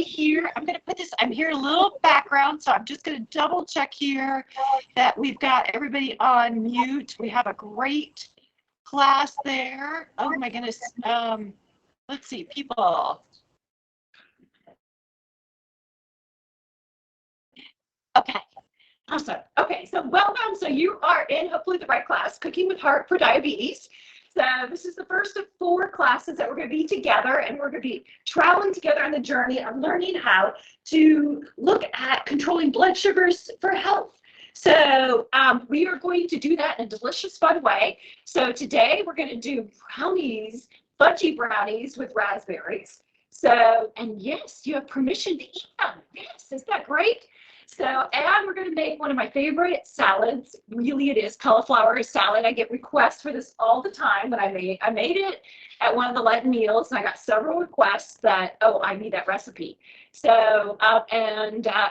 here, I'm going to put this, I'm here a little background, so I'm just going to double check here that we've got everybody on mute. We have a great class there. Oh my goodness. Let's see, people. Okay. Awesome. Okay, so welcome. So you are in hopefully the right class, Cooking with Heart for Diabetes. So this is the first of 4 classes that we're going to be together, and we're going to be traveling together on the journey of learning how to look at controlling blood sugars for health. So we are going to do that in a delicious, fun way. So today we're going to do brownies, fudgy brownies with raspberries. So, and yes, you have permission to eat them. Yes, isn't that great? So, and we're going to make one of my favorite salads. Really, it is cauliflower salad. I get requests for this all the time. When I made it at one of the Lenten meals, and I got several requests that, oh, I need that recipe. So,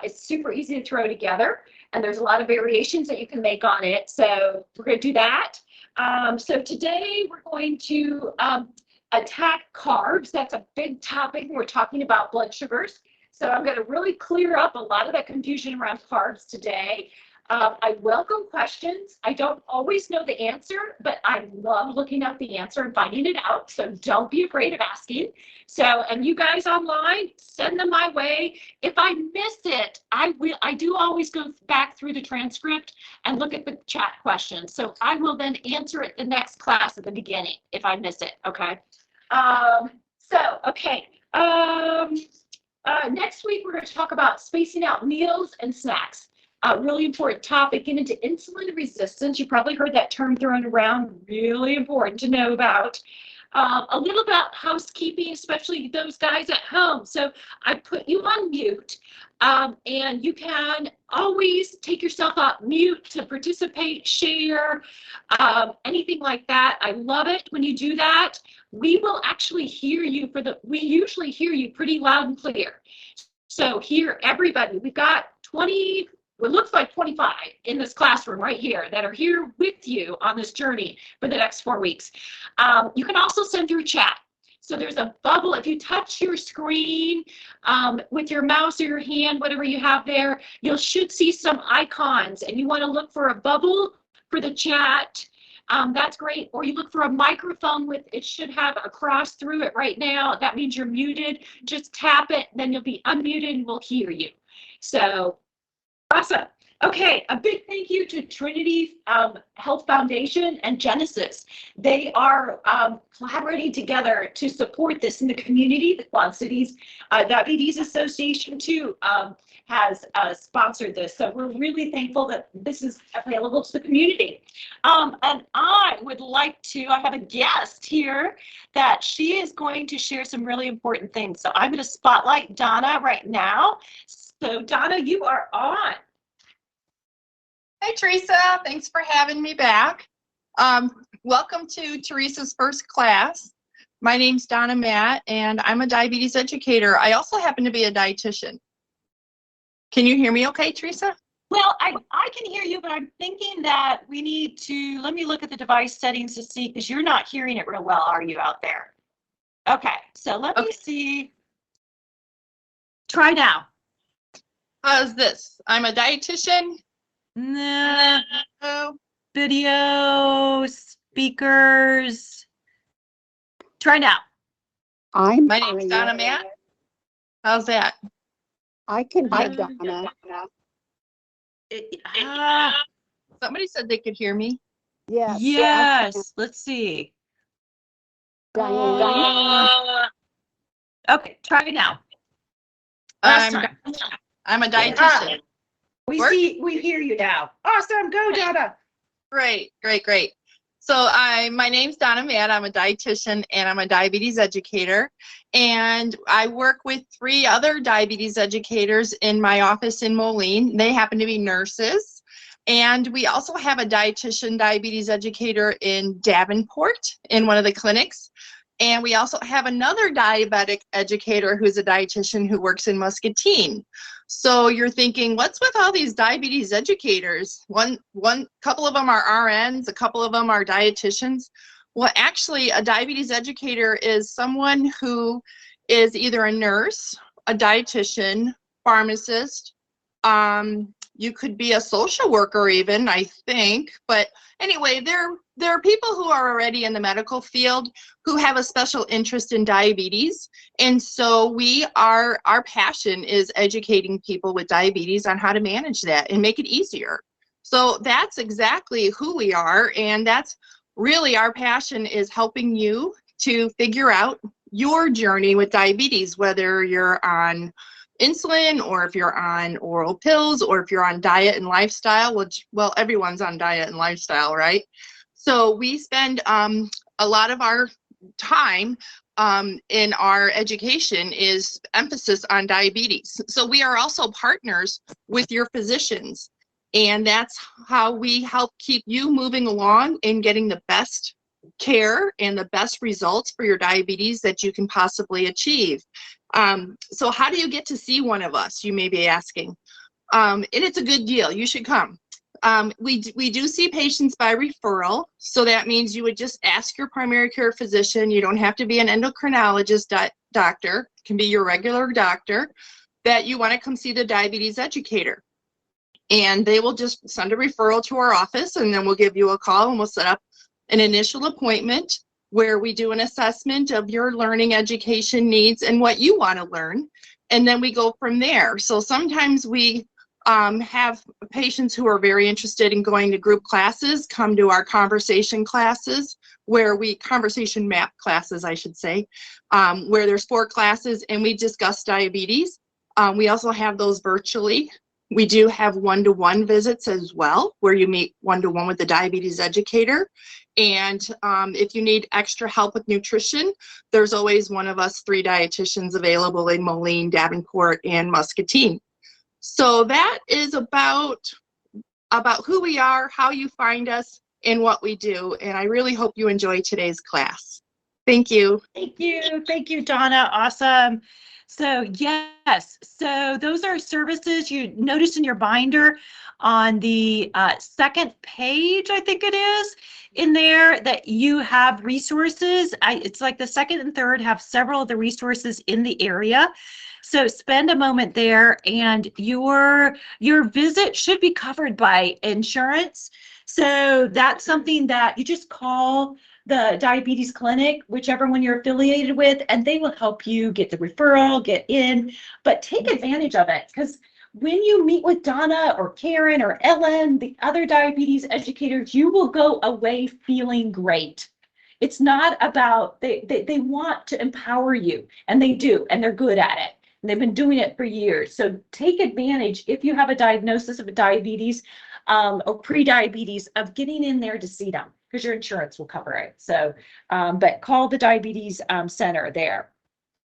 it's super easy to throw together, and there's a lot of variations that you can make on it. So we're going to do that. So today we're going to attack carbs. That's a big topic. We're talking about blood sugars. So I'm going to really clear up a lot of that confusion around carbs today. I welcome questions. I don't always know the answer, but I love looking up the answer and finding it out. So don't be afraid of asking. So, and you guys online, send them my way. If I miss it, I do always go back through the transcript and look at the chat questions. So I will then answer it the next class at the beginning if I miss it. Okay. Next week, we're going to talk about spacing out meals and snacks. A really important topic. Get into insulin resistance. You probably heard that term thrown around. Really important to know about. A little about housekeeping, especially those guys at home. So I put you on mute, and you can always take yourself off mute to participate, share, anything like that. I love it when you do that. We will actually hear you we usually hear you pretty loud and clear. So hear everybody. We've got 20, it looks like 25 in this classroom right here that are here with you on this journey for the next 4 weeks. You can also send through chat. So there's a bubble. If you touch your screen with your mouse or your hand, whatever you have there, you should see some icons, and you want to look for a bubble for the chat. That's great. Or you look for a microphone with, it should have a cross through it right now. That means you're muted. Just tap it, then you'll be unmuted and we'll hear you. So awesome. Okay, a big thank you to Trinity Health Foundation and Genesis. They are collaborating together to support this in the community. The Quad Cities Diabetes Association too has sponsored this. So we're really thankful that this is available to the community. And I would like to, I have a guest here that she is going to share some really important things. So I'm going to spotlight Donna right now. So Donna, you are on. Hey, Teresa. Thanks for having me back. Welcome to Teresa's first class. My name's Donna Matt, and I'm a diabetes educator. I also happen to be a dietitian. Can you hear me okay, Teresa? Well, I can hear you, but I'm thinking that we need to, let me look at the device settings to see, because you're not hearing it real well, are you out there? Okay, so let me see. Try now. How's this? I'm a dietitian. No. Video, speakers. Try now. My name's Donna Matt. How's that? I can hear Donna. Somebody said they could hear me. Yes. Yes. Let's see. Diane. Okay, try it now. I'm a dietitian. We hear you now. Awesome. Go, Donna. Great. So my name's Donna Matt. I'm a dietitian and I'm a diabetes educator. And I work with 3 other diabetes educators in my office in Moline. They happen to be nurses. And we also have a dietitian diabetes educator in Davenport in one of the clinics. And we also have another diabetic educator who's a dietitian who works in Muscatine. So you're thinking, what's with all these diabetes educators? One couple of them are RNs, a couple of them are dietitians. Well, actually, a diabetes educator is someone who is either a nurse, a dietitian, pharmacist. You could be a social worker even, I think. But anyway, there are people who are already in the medical field who have a special interest in diabetes. And so our passion is educating people with diabetes on how to manage that and make it easier. So that's exactly who we are. And that's really our passion, is helping you to figure out your journey with diabetes, whether you're on insulin or if you're on oral pills or if you're on diet and lifestyle, which, well, everyone's on diet and lifestyle, right? So we spend a lot of our time in our education is emphasis on diabetes. So we are also partners with your physicians, and that's how we help keep you moving along and getting the best care and the best results for your diabetes that you can possibly achieve. So how do you get to see one of us, you may be asking? And it's a good deal. You should come. We do see patients by referral. So that means you would just ask your primary care physician. You don't have to be an endocrinologist doctor. It can be your regular doctor, that you want to come see the diabetes educator. And they will just send a referral to our office, and then we'll give you a call and we'll set up an initial appointment where we do an assessment of your learning education needs and what you want to learn. And then we go from there. So sometimes we have patients who are very interested in going to group classes, come to our conversation classes, conversation map classes, I should say, where there's 4 classes and we discuss diabetes. We also have those virtually. We do have one-to-one visits as well, where you meet one-to-one with the diabetes educator. And if you need extra help with nutrition, there's always one of us 3 dietitians available in Moline, Davenport, and Muscatine. So that is about who we are, how you find us, and what we do. And I really hope you enjoy today's class. Thank you. Thank you. Thank you, Donna. Awesome. So yes, so those are services you notice in your binder on the second page, I think it is, in there, that you have resources. It's like the second and third have several of the resources in the area. So spend a moment there, and your visit should be covered by insurance. So that's something that you just call the diabetes clinic, whichever one you're affiliated with, and they will help you get the referral, get in, but take advantage of it, because when you meet with Donna or Karen or Ellen, the other diabetes educators, you will go away feeling great. It's not about, they want to empower you, and they do, and they're good at it. And they've been doing it for years. So take advantage, if you have a diagnosis of diabetes or pre-diabetes, of getting in there to see them, because your insurance will cover it. So, but call the diabetes center there.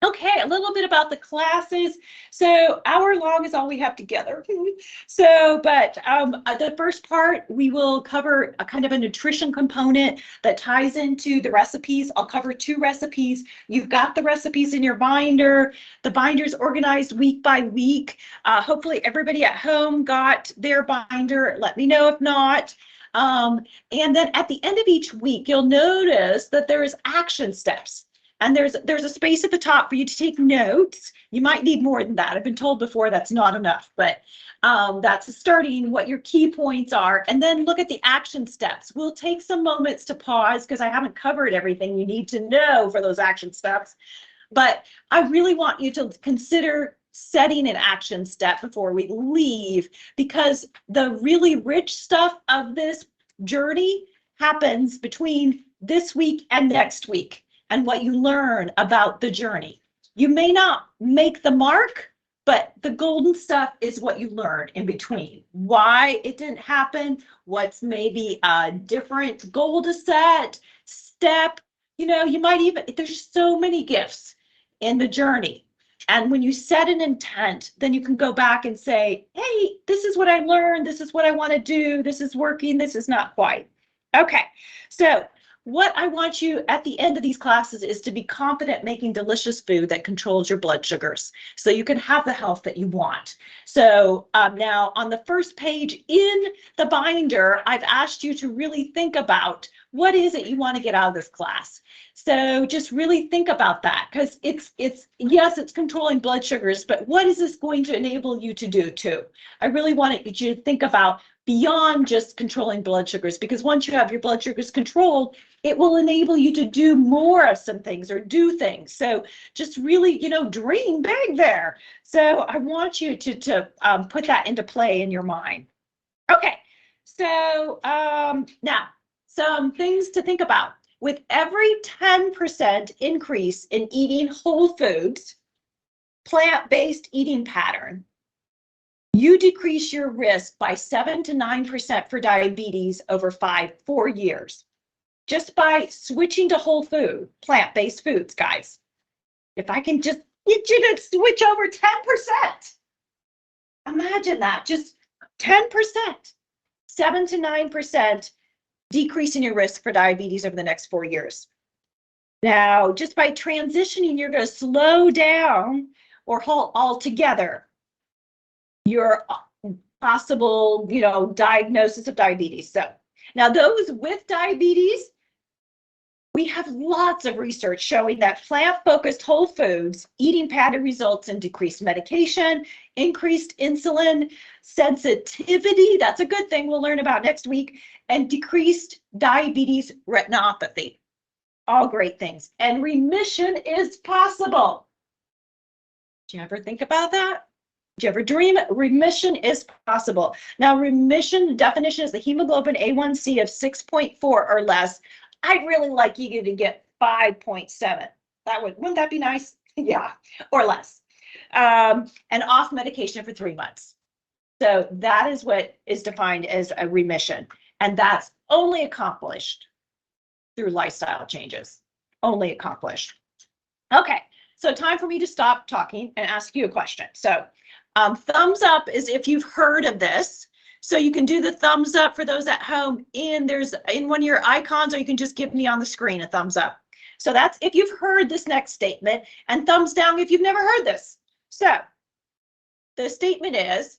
Okay, a little bit about the classes. So hour long is all we have together. So, but the first part, we will cover a kind of a nutrition component that ties into the recipes. I'll cover 2 recipes. You've got the recipes in your binder. The binder's organized week by week. Hopefully everybody at home got their binder. Let me know if not. And then at the end of each week, you'll notice that there is action steps. And there's a space at the top for you to take notes. You might need more than that. I've been told before that's not enough, but that's starting what your key points are. And then look at the action steps. We'll take some moments to pause, because I haven't covered everything you need to know for those action steps. But I really want you to consider setting an action step before we leave, because the really rich stuff of this journey happens between this week and next week, and what you learn about the journey. You may not make the mark, but the golden stuff is what you learn in between. Why it didn't happen, what's maybe a different goal to set, step, you might even, there's so many gifts in the journey. And when you set an intent, then you can go back and say, hey, this is what I learned, this is what I want to do, this is working, this is not quite. Okay, so what I want you at the end of these classes is to be confident making delicious food that controls your blood sugars so you can have the health that you want. So now on the first page in the binder, I've asked you to really think about what is it you want to get out of this class. So just really think about that, because it's yes, it's controlling blood sugars, but what is this going to enable you to do too? I really wanted you to think about beyond just controlling blood sugars, because once you have your blood sugars controlled, it will enable you to do more of some things or do things. So just really, dream big there. So I want you to put that into play in your mind. Okay, so now some things to think about. With every 10% increase in eating whole foods, plant-based eating pattern, you decrease your risk by 7 to 9% for diabetes over 4 years. Just by switching to whole food, plant-based foods, guys. If I can just get you to switch over 10%. Imagine that, just 10%, 7 to 9% decrease in your risk for diabetes over the next 4 years. Now, just by transitioning, you're going to slow down or halt altogether your possible, diagnosis of diabetes. So now those with diabetes, we have lots of research showing that plant-focused whole foods eating pattern results in decreased medication, increased insulin sensitivity, that's a good thing we'll learn about next week, and decreased diabetes retinopathy. All great things. And remission is possible. Do you ever think about that? Do you ever dream it? Remission is possible. Now, remission definition is the hemoglobin A1C of 6.4 or less. I'd really like you to get 5.7. Wouldn't that be nice? Yeah, or less. And off medication for 3 months. So that is what is defined as a remission. And that's only accomplished through lifestyle changes. Only accomplished. Okay, so time for me to stop talking and ask you a question. So thumbs up is if you've heard of this. So you can do the thumbs up for those at home, and there's in one of your icons, or you can just give me on the screen a thumbs up. So that's if you've heard this next statement, and thumbs down if you've never heard this. So the statement is,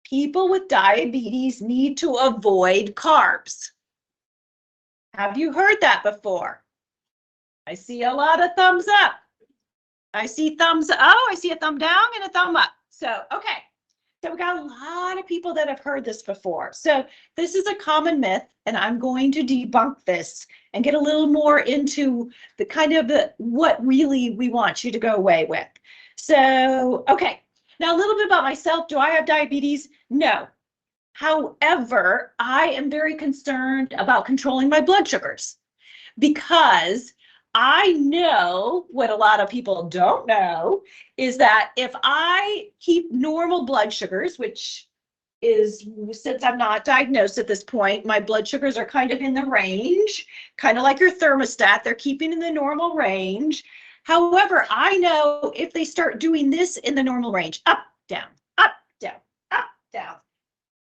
people with diabetes need to avoid carbs. Have you heard that before? I see a lot of thumbs up. I see I see a thumb down and a thumb up. So, okay. So we got a lot of people that have heard this before. So this is a common myth, and I'm going to debunk this and get a little more into the kind of what really we want you to go away with. So, okay. Now a little bit about myself. Do I have diabetes? No. However, I am very concerned about controlling my blood sugars because I know what a lot of people don't know is that if I keep normal blood sugars, which is, since I'm not diagnosed at this point, my blood sugars are kind of in the range, kind of like your thermostat, they're keeping in the normal range. However, I know if they start doing this in the normal range, up, down, up, down, up, down,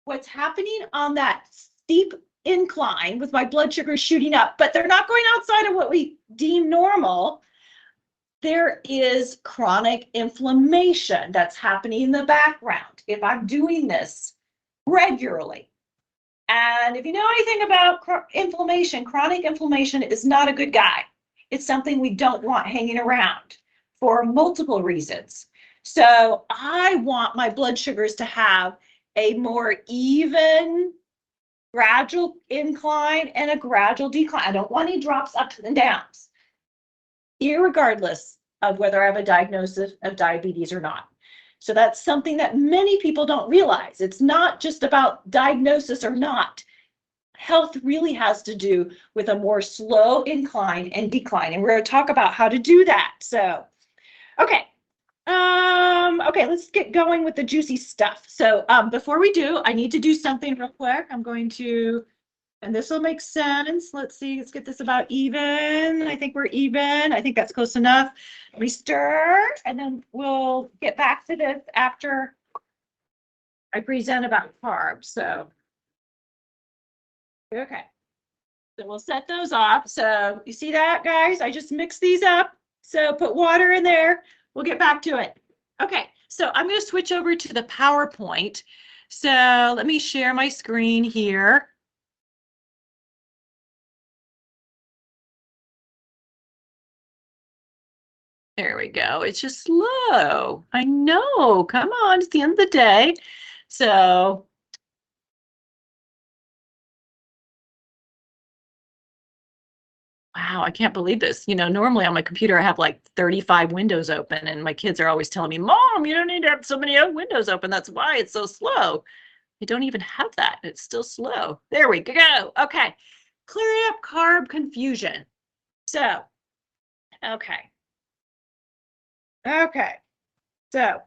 what's happening on that steep incline with my blood sugar shooting up, but they're not going outside of what we deem normal. There is chronic inflammation that's happening in the background if I'm doing this regularly. And if you know anything about inflammation, chronic inflammation is not a good guy. It's something we don't want hanging around for multiple reasons. So I want my blood sugars to have a more even, gradual incline and a gradual decline. I don't want any drops ups and downs, irregardless of whether I have a diagnosis of diabetes or not. So that's something that many people don't realize. It's not just about diagnosis or not. Health really has to do with a more slow incline and decline. And we're going to talk about how to do that. So, okay. Okay, let's get going with the juicy stuff. So before we do, I need to do something real quick. I'm going to, and this will make sense. Let's see, let's get this about even. I think we're even. I think that's close enough. We stir, and then we'll get back to this after I present about carbs. So, okay. So we'll set those off. So you see that, guys? I just mixed these up. So put water in there. We'll get back to it. Okay, so I'm going to switch over to the PowerPoint. So let me share my screen here. There we go. It's just slow. I know. Come on, it's the end of the day. So wow, I can't believe this. Normally on my computer, I have like 35 windows open, and my kids are always telling me, Mom, you don't need to have so many windows open. That's why it's so slow. I don't even have that. It's still slow. There we go. Okay. Clearing up carb confusion. So, okay. Okay. So,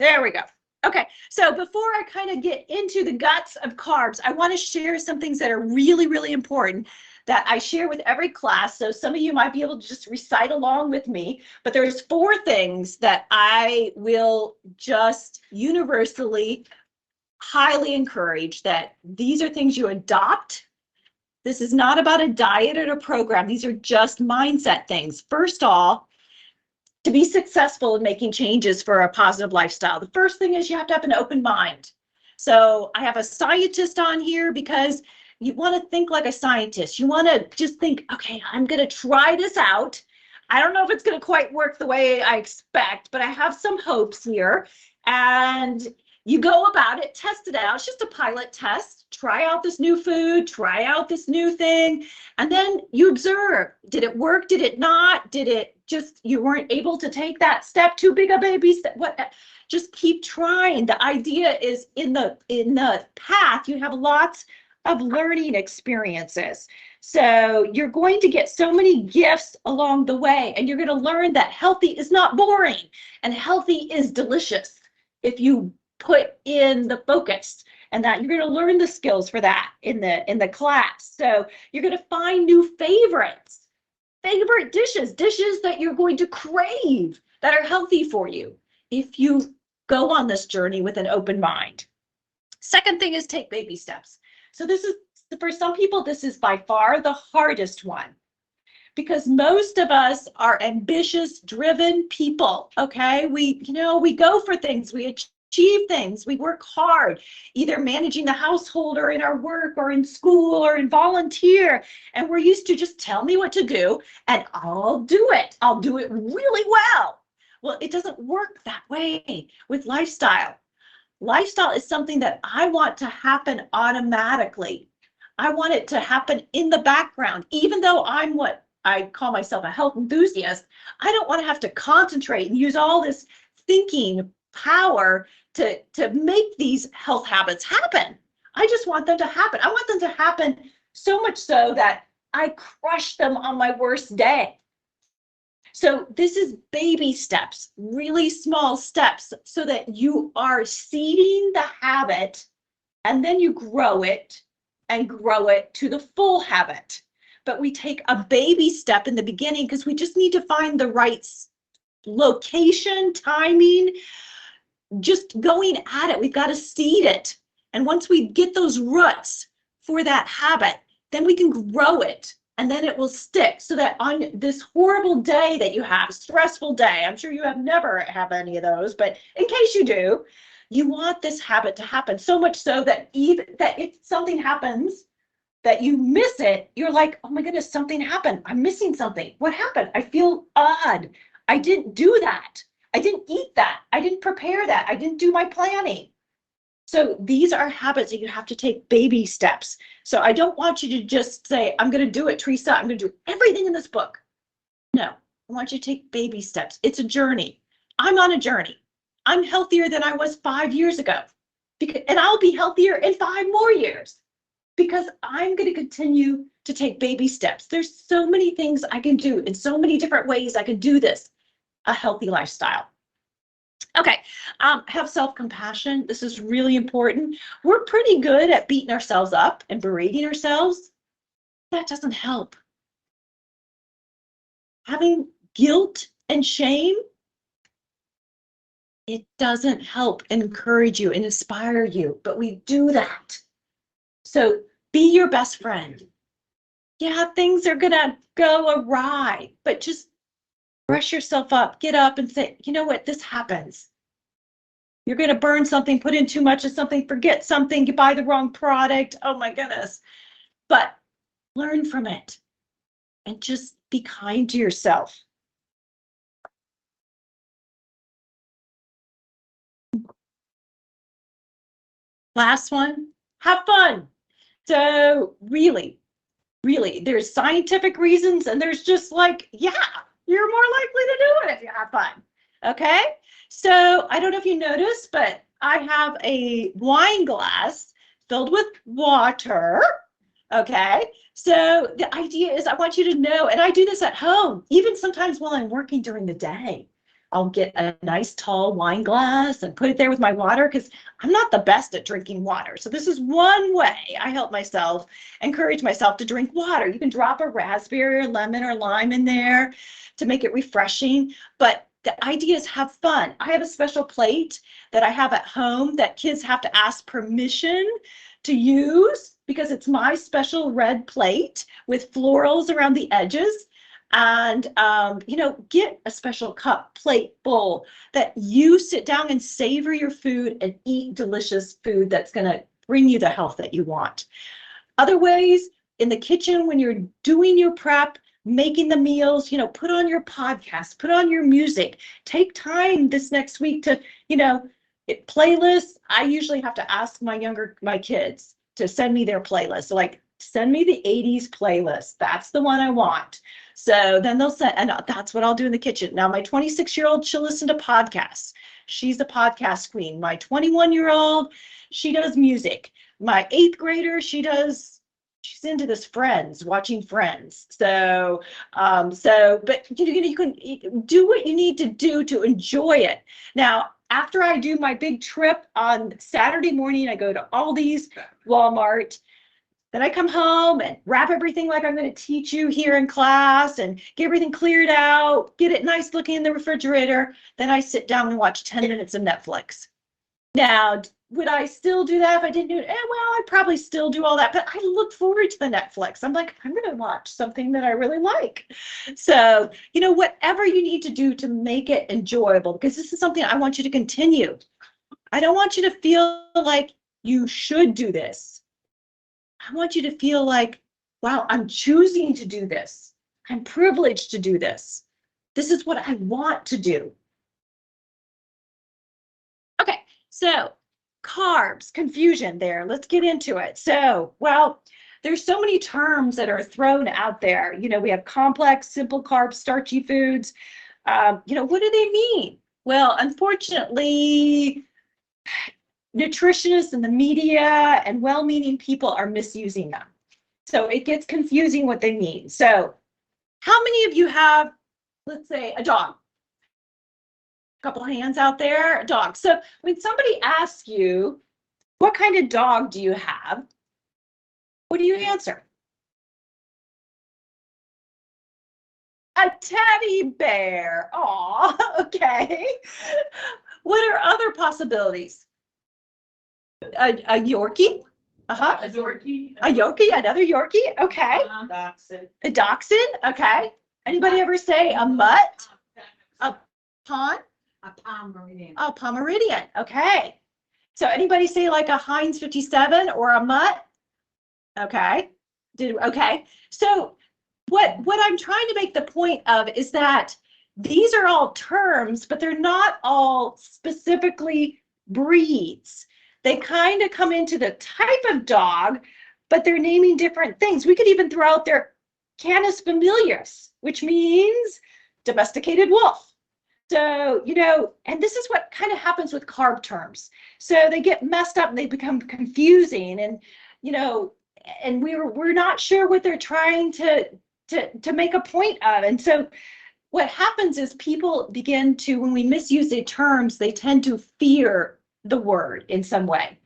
there we go. Okay, so before I kind of get into the guts of carbs, I want to share some things that are really, really important that I share with every class. So some of you might be able to just recite along with me, but there's 4 things that I will just universally highly encourage, that these are things you adopt. This is not about a diet or a program. These are just mindset things. First off, to be successful in making changes for a positive lifestyle, the first thing is you have to have an open mind. So I have a scientist on here because you want to think like a scientist. You want to just think, okay, I'm going to try this out. I don't know if it's going to quite work the way I expect, but I have some hopes here. And you go about it, test it out. It's just a pilot test. Try out this new food, try out this new thing, and then you observe. Did it work? Did it not? Did it just, you weren't able to take that step, too big a baby step? What? Just keep trying. The idea is in the path, you have lots of learning experiences. So you're going to get so many gifts along the way, and you're going to learn that healthy is not boring and healthy is delicious if you put in the focus, and that you're going to learn the skills for that in the class. So you're going to find new favorites, favorite dishes that you're going to crave that are healthy for you if you go on this journey with an open mind. Second thing is take baby steps. So this is, for some people, this is by far the hardest one, because most of us are ambitious, driven people. Okay, we go for things, we achieve things, we work hard, either managing the household or in our work or in school or in volunteer, and we're used to just tell me what to do and I'll do it. I'll do it really well. Well, it doesn't work that way with lifestyle. Lifestyle is something that I want to happen automatically. I want it to happen in the background. Even though I'm what I call myself a health enthusiast, I don't want to have to concentrate and use all this thinking power to make these health habits happen. I just want them to happen. I want them to happen so much so that I crush them on my worst day. So this is baby steps, really small steps, so that you are seeding the habit, and then you grow it and grow it to the full habit. But we take a baby step in the beginning because we just need to find the right location, timing, just going at it. We've got to seed it. And once we get those roots for that habit, then we can grow it. And then it will stick, so that on this horrible day that you have, stressful day, I'm sure you have never have any of those, but in case you do, you want this habit to happen so much so that even that if something happens, that you miss it, you're like, oh my goodness, something happened. I'm missing something. What happened? I feel odd. I didn't do that. I didn't eat that. I didn't prepare that. I didn't do my planning. So these are habits that you have to take baby steps. So I don't want you to just say, I'm going to do it, Teresa. I'm going to do everything in this book. No, I want you to take baby steps. It's a journey. I'm on a journey. I'm healthier than I was 5 years ago. And I'll be healthier in 5 more years because I'm going to continue to take baby steps. There's so many things I can do in so many different ways I can do this, a healthy lifestyle. Okay, have self-compassion. This is really important. We're pretty good at beating ourselves up and berating ourselves. That doesn't help. Having guilt and shame, it doesn't help encourage you and inspire you, but we do that. So Be your best friend. Yeah, things are gonna go awry, but just brush yourself up, get up and say, you know what, this happens. You're gonna burn something, put in too much of something, forget something, you buy the wrong product. Oh my goodness. But learn from it and just be kind to yourself. Last one, have fun. So really, there's scientific reasons and there's just like, yeah, you're more likely to do it if you have fun. Okay. So I don't know if you noticed, but I have a wine glass filled with water. Okay. So the idea is I want you to know, and I do this at home, even sometimes while I'm working during the day. I'll get a nice tall wine glass and put it there with my water because I'm not the best at drinking water. So this is one way I help myself, encourage myself to drink water. You can drop a raspberry or lemon or lime in there to make it refreshing. But the idea is have fun. I have a special plate that I have at home that kids have to ask permission to use because it's my special red plate with florals around the edges. And, get a special cup, plate, bowl that you sit down and savor your food and eat delicious food that's going to bring you the health that you want. Other ways, in the kitchen, when you're doing your prep, making the meals, put on your podcast, put on your music, take time this next week to, playlists. I usually have to ask my kids to send me their playlist. So like, send me the 80s playlist. That's the one I want. So then they'll send, and that's what I'll do in the kitchen. Now, my 26-year-old, she'll listen to podcasts. She's a podcast queen. My 21-year-old, she does music. My 8th grader, she's into this watching Friends. So, but you can do what you need to do to enjoy it. Now, after I do my big trip on Saturday morning, I go to Aldi's, Walmart. Then I come home and wrap everything like I'm going to teach you here in class and get everything cleared out, get it nice looking in the refrigerator. Then I sit down and watch 10 minutes of Netflix. Now, would I still do that if I didn't do it? Well, I'd probably still do all that, but I look forward to the Netflix. I'm like, I'm going to watch something that I really like. So, whatever you need to do to make it enjoyable, because this is something I want you to continue. I don't want you to feel like you should do this. I want you to feel like, wow, I'm choosing to do this. I'm privileged to do this. This is what I want to do. Okay, so carbs, confusion there. Let's get into it. So, there's so many terms that are thrown out there. We have complex, simple carbs, starchy foods. What do they mean? Well, unfortunately, nutritionists and the media and well-meaning people are misusing them. So it gets confusing what they mean. So how many of you have, let's say, a dog? A couple hands out there, a dog. So when somebody asks you, what kind of dog do you have? What do you answer? A teddy bear. Aw, okay. What are other possibilities? A Yorkie? Uh-huh. A Yorkie. A Yorkie, another Yorkie, okay. Dachshund. A Dachshund, okay. Anybody ever say a mutt? A pawn? A Pomeranian. Oh, Pomeranian, okay. So anybody say like a Heinz 57 or a mutt? Okay. Okay. So what I'm trying to make the point of is that these are all terms, but they're not all specifically breeds. They kind of come into the type of dog, but they're naming different things. We could even throw out there Canis familiaris, which means domesticated wolf. So, and this is what kind of happens with carb terms. So they get messed up and they become confusing and, and we're not sure what they're trying to make a point of. And so what happens is people begin to, when we misuse the terms, they tend to fear the word in some way.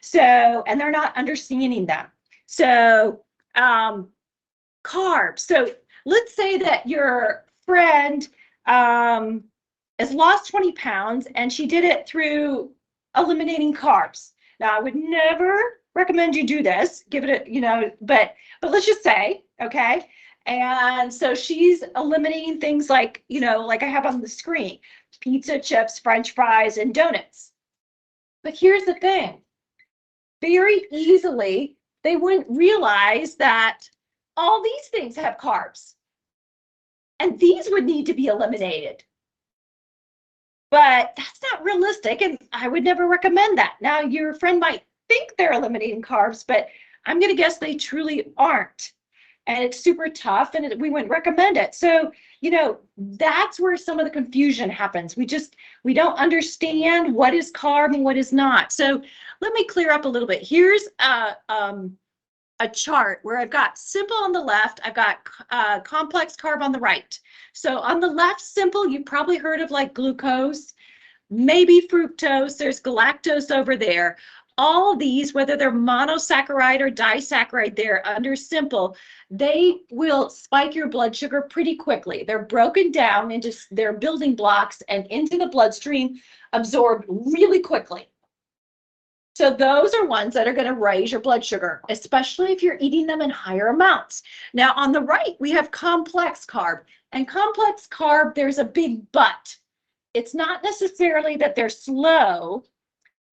So, and they're not understanding them. So, carbs. So let's say that your friend has lost 20 pounds and she did it through eliminating carbs. Now, I would never recommend you do this, give it a, but let's just say, okay. And so she's eliminating things like, like I have on the screen, pizza, chips, French fries, and donuts. But here's the thing. Very easily, they wouldn't realize that all these things have carbs. And these would need to be eliminated. But that's not realistic, and I would never recommend that. Now, your friend might think they're eliminating carbs, but I'm going to guess they truly aren't. And it's super tough, and we wouldn't recommend it. So, that's where some of the confusion happens. We don't understand what is carb and what is not. So let me clear up a little bit. Here's a chart where I've got simple on the left, I've got complex carb on the right. So on the left, simple, you've probably heard of like glucose, maybe fructose, there's galactose over there. All these, whether they're monosaccharide or disaccharide there under simple, they will spike your blood sugar pretty quickly. They're broken down into their building blocks and into the bloodstream, absorbed really quickly. So those are ones that are going to raise your blood sugar, especially if you're eating them in higher amounts. Now on the right, we have complex carb. And complex carb, there's a big but. It's not necessarily that they're slow,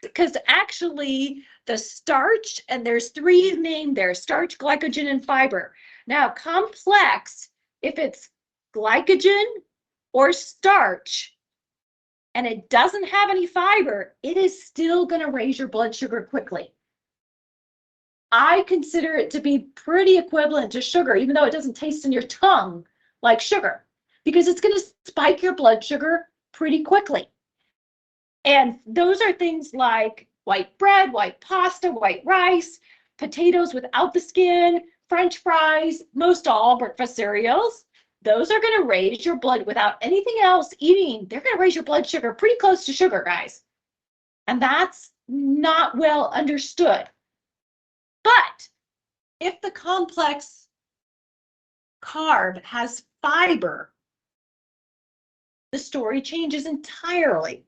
because actually the starch, and there's three named there, starch, glycogen, and fiber. Now complex, if it's glycogen or starch, and it doesn't have any fiber, it is still going to raise your blood sugar quickly. I consider it to be pretty equivalent to sugar, even though it doesn't taste in your tongue like sugar, because it's going to spike your blood sugar pretty quickly. And those are things like white bread, white pasta, white rice, potatoes without the skin, French fries, most all breakfast cereals. Those are going to raise your blood without anything else eating. They're going to raise your blood sugar pretty close to sugar, guys. And that's not well understood. But if the complex carb has fiber, the story changes entirely.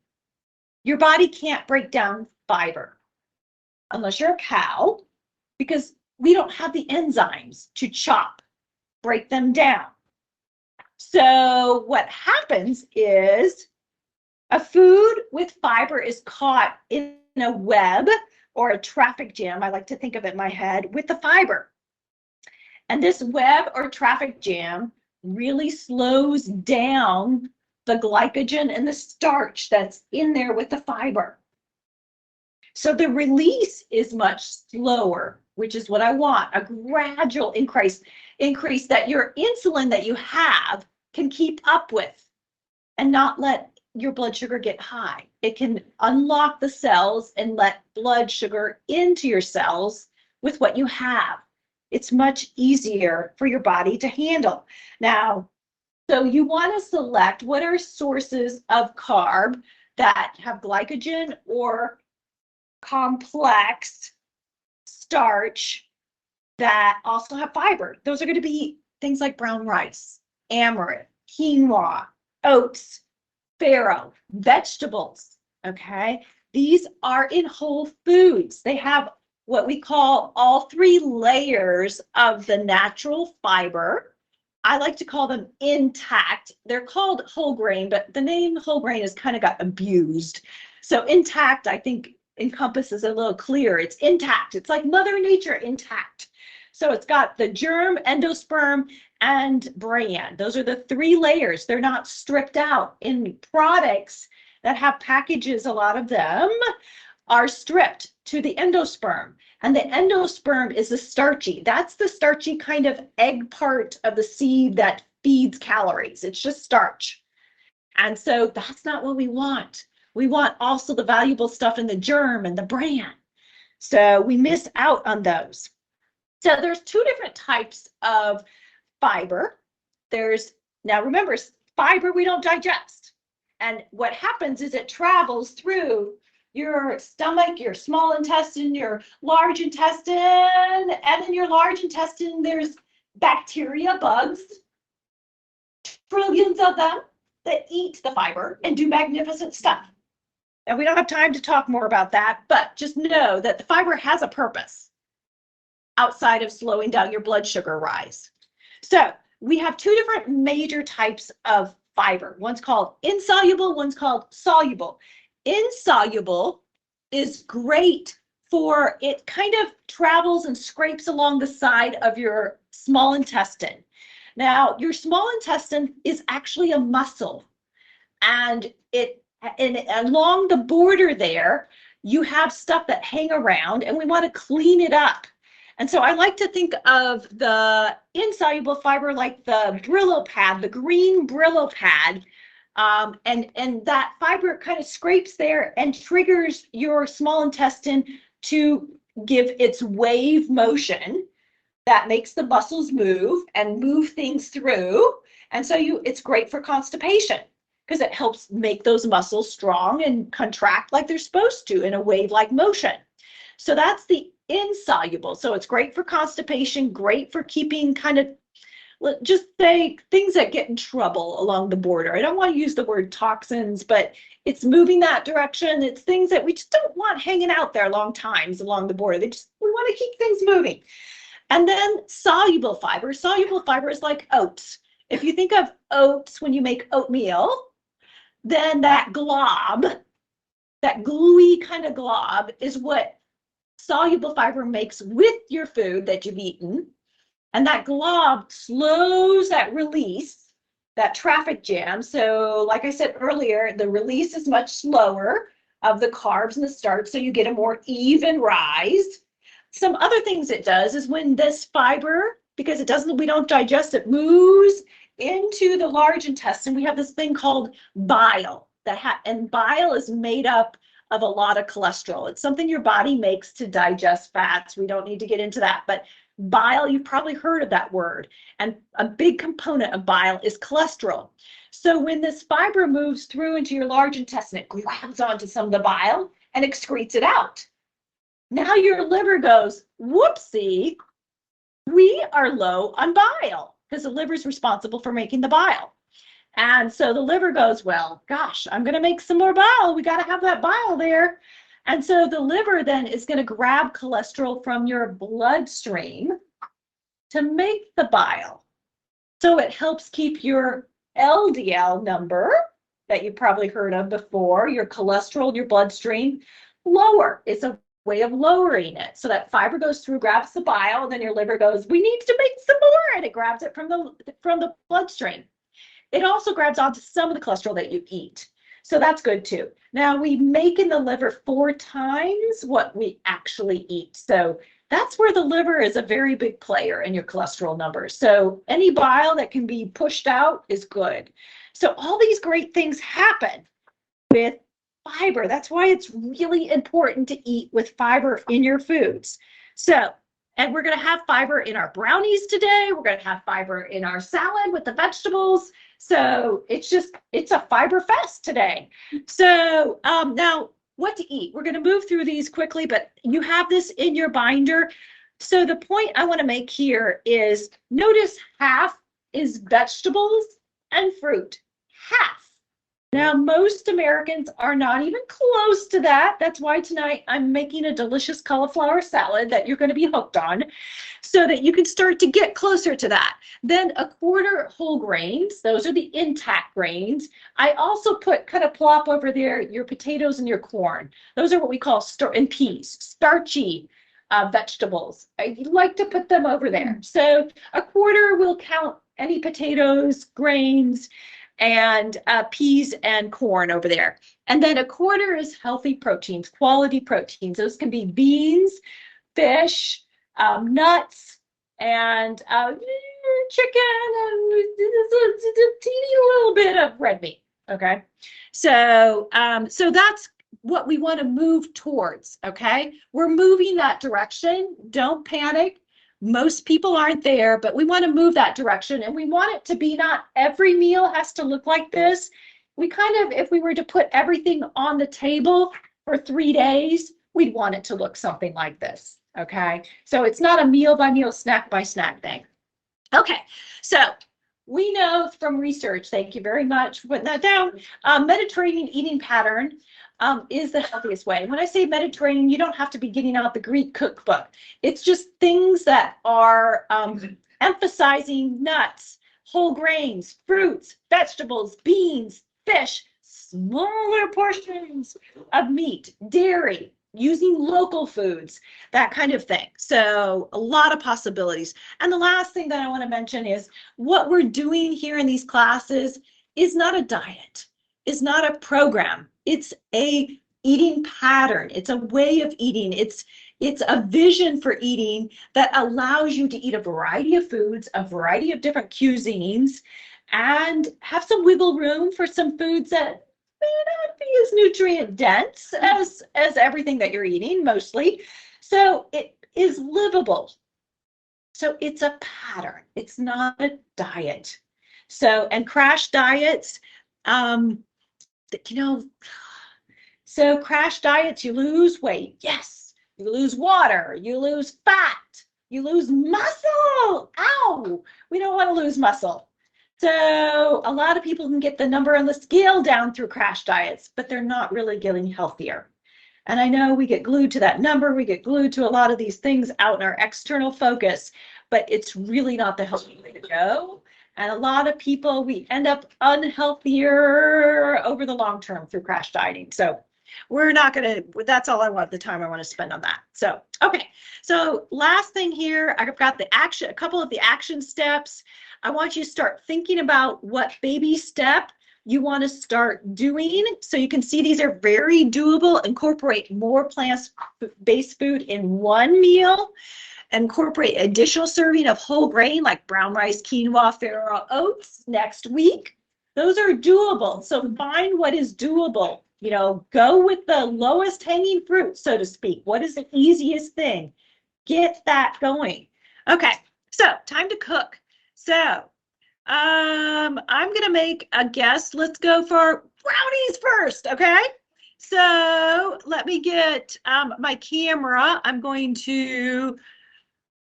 Your body can't break down fiber unless you're a cow, because we don't have the enzymes to break them down. So what happens is a food with fiber is caught in a web or a traffic jam, I like to think of it in my head, with the fiber. And this web or traffic jam really slows down the glycogen and the starch that's in there with the fiber. So the release is much slower, which is what I want, a gradual increase that your insulin that you have can keep up with and not let your blood sugar get high. It can unlock the cells and let blood sugar into your cells with what you have. It's much easier for your body to handle. Now, so you want to select what are sources of carb that have glycogen or complex starch that also have fiber. Those are going to be things like brown rice, amaranth, quinoa, oats, farro, vegetables, okay? These are in whole foods. They have what we call all three layers of the natural fiber. I like to call them intact. They're called whole grain, but the name whole grain has kind of got abused. So intact, I think, encompasses a little clearer. It's intact. It's like Mother Nature intact. So it's got the germ, endosperm, and bran. Those are the three layers. They're not stripped out. In products that have packages, a lot of them are stripped to the endosperm. And the endosperm is the starchy. That's the starchy kind of egg part of the seed that feeds calories. It's just starch. And so that's not what we want. We want also the valuable stuff in the germ and the bran. So we miss out on those. So there's two different types of fiber. Now remember, fiber we don't digest. And what happens is it travels through your stomach, your small intestine, your large intestine, and in your large intestine, there's bacteria, bugs, trillions of them that eat the fiber and do magnificent stuff. and we don't have time to talk more about that, but just know that the fiber has a purpose outside of slowing down your blood sugar rise. So we have two different major types of fiber. One's called insoluble, one's called soluble. Insoluble is great for, it kind of travels and scrapes along the side of your small intestine. Now, your small intestine is actually a muscle, and along the border there, you have stuff that hang around, and we want to clean it up. And so I like to think of the insoluble fiber like the Brillo pad, the green Brillo pad. And that fiber kind of scrapes there and triggers your small intestine to give its wave motion that makes the muscles move and move things through. And so it's great for constipation because it helps make those muscles strong and contract like they're supposed to in a wave-like motion. So that's the insoluble. So it's great for constipation, great for keeping kind of, just say things that get in trouble along the border. I don't want to use the word toxins, but it's moving that direction. It's things that we just don't want hanging out there long times along the border. We want to keep things moving. And then soluble fiber. Soluble fiber is like oats. If you think of oats when you make oatmeal, then that glob, that gluey kind of glob, is what soluble fiber makes with your food that you've eaten. And that glob slows that release, that traffic jam. So like I said earlier, the release is much slower of the carbs and the starch, so you get a more even rise. Some other things it does is when this fiber, because we don't digest it, moves into the large intestine, we have this thing called bile. And bile is made up of a lot of cholesterol. It's something your body makes to digest fats. We don't need to get into that, but bile, you've probably heard of that word. And a big component of bile is cholesterol. So when this fiber moves through into your large intestine, it grabs onto some of the bile and excretes it out. Now your liver goes, whoopsie, we are low on bile, because the liver is responsible for making the bile. And so the liver goes, well, gosh, I'm going to make some more bile. We got to have that bile there. And so the liver then is going to grab cholesterol from your bloodstream to make the bile. So it helps keep your LDL number that you probably heard of before, your cholesterol in your bloodstream, lower. It's a way of lowering it. So that fiber goes through, grabs the bile, and then your liver goes, we need to make some more, and it grabs it from the bloodstream. It also grabs onto some of the cholesterol that you eat. So that's good too. Now we make in the liver 4 times what we actually eat. So that's where the liver is a very big player in your cholesterol numbers. So any bile that can be pushed out is good. So all these great things happen with fiber. That's why it's really important to eat with fiber in your foods. So, and we're going to have fiber in our brownies today. We're going to have fiber in our salad with the vegetables. So it's a fiber fest today. So now what to eat? We're going to move through these quickly, but you have this in your binder. So the point I want to make here is notice half is vegetables and fruit. Half. Now, most Americans are not even close to that. That's why tonight I'm making a delicious cauliflower salad that you're going to be hooked on so that you can start to get closer to that. Then 1/4 whole grains. Those are the intact grains. I also kind of plop over there your potatoes and your corn. Those are what we call and peas, starchy vegetables. I like to put them over there. So 1/4 will count any potatoes, grains, and peas and corn over there. And then 1/4 is healthy proteins, quality proteins. Those can be beans, fish, nuts, and chicken, and a teeny little bit of red meat. Okay, so that's what we want to move towards. Okay, we're moving that direction. Don't panic. Most people aren't there, but we want to move that direction, and we want it to be not every meal has to look like this. We kind of, if we were to put everything on the table for 3 days, we'd want it to look something like this. Okay, so it's not a meal by meal, snack by snack thing. Okay, so we know from research, thank you very much for putting that down, Mediterranean eating pattern is the healthiest way. When I say Mediterranean, you don't have to be getting out the Greek cookbook. It's just things that are emphasizing nuts, whole grains, fruits, vegetables, beans, fish, smaller portions of meat, dairy, using local foods, that kind of thing. So a lot of possibilities. And the last thing that I want to mention is what we're doing here in these classes is not a diet, is not a program. It's a eating pattern. It's a way of eating. It's a vision for eating that allows you to eat a variety of foods, a variety of different cuisines, and have some wiggle room for some foods that may not be as nutrient dense as everything that you're eating mostly. So it is livable. So it's a pattern. It's not a diet. So, and crash diets, so crash diets, you lose weight. Yes. You lose water. You lose fat. You lose muscle. Ow. We don't want to lose muscle. So a lot of people can get the number on the scale down through crash diets, but they're not really getting healthier. And I know we get glued to that number. We get glued to a lot of these things out in our external focus, but it's really not the healthy way to go. And a lot of people, we end up unhealthier over the long term through crash dieting. So we're not going to, that's all I want, the time I want to spend on that. So, okay. So last thing here, I've got the action, a couple of the action steps. I want you to start thinking about what baby step you want to start doing. So you can see these are very doable. Incorporate more plant-based food in one meal. Incorporate additional serving of whole grain like brown rice, quinoa, farro, oats next week. Those are doable. So find what is doable. You know, go with the lowest hanging fruit, so to speak. What is the easiest thing? Get that going. Okay, so time to cook. So I'm going to make a guess. Let's go for brownies first, okay? So let me get my camera. I'm going to,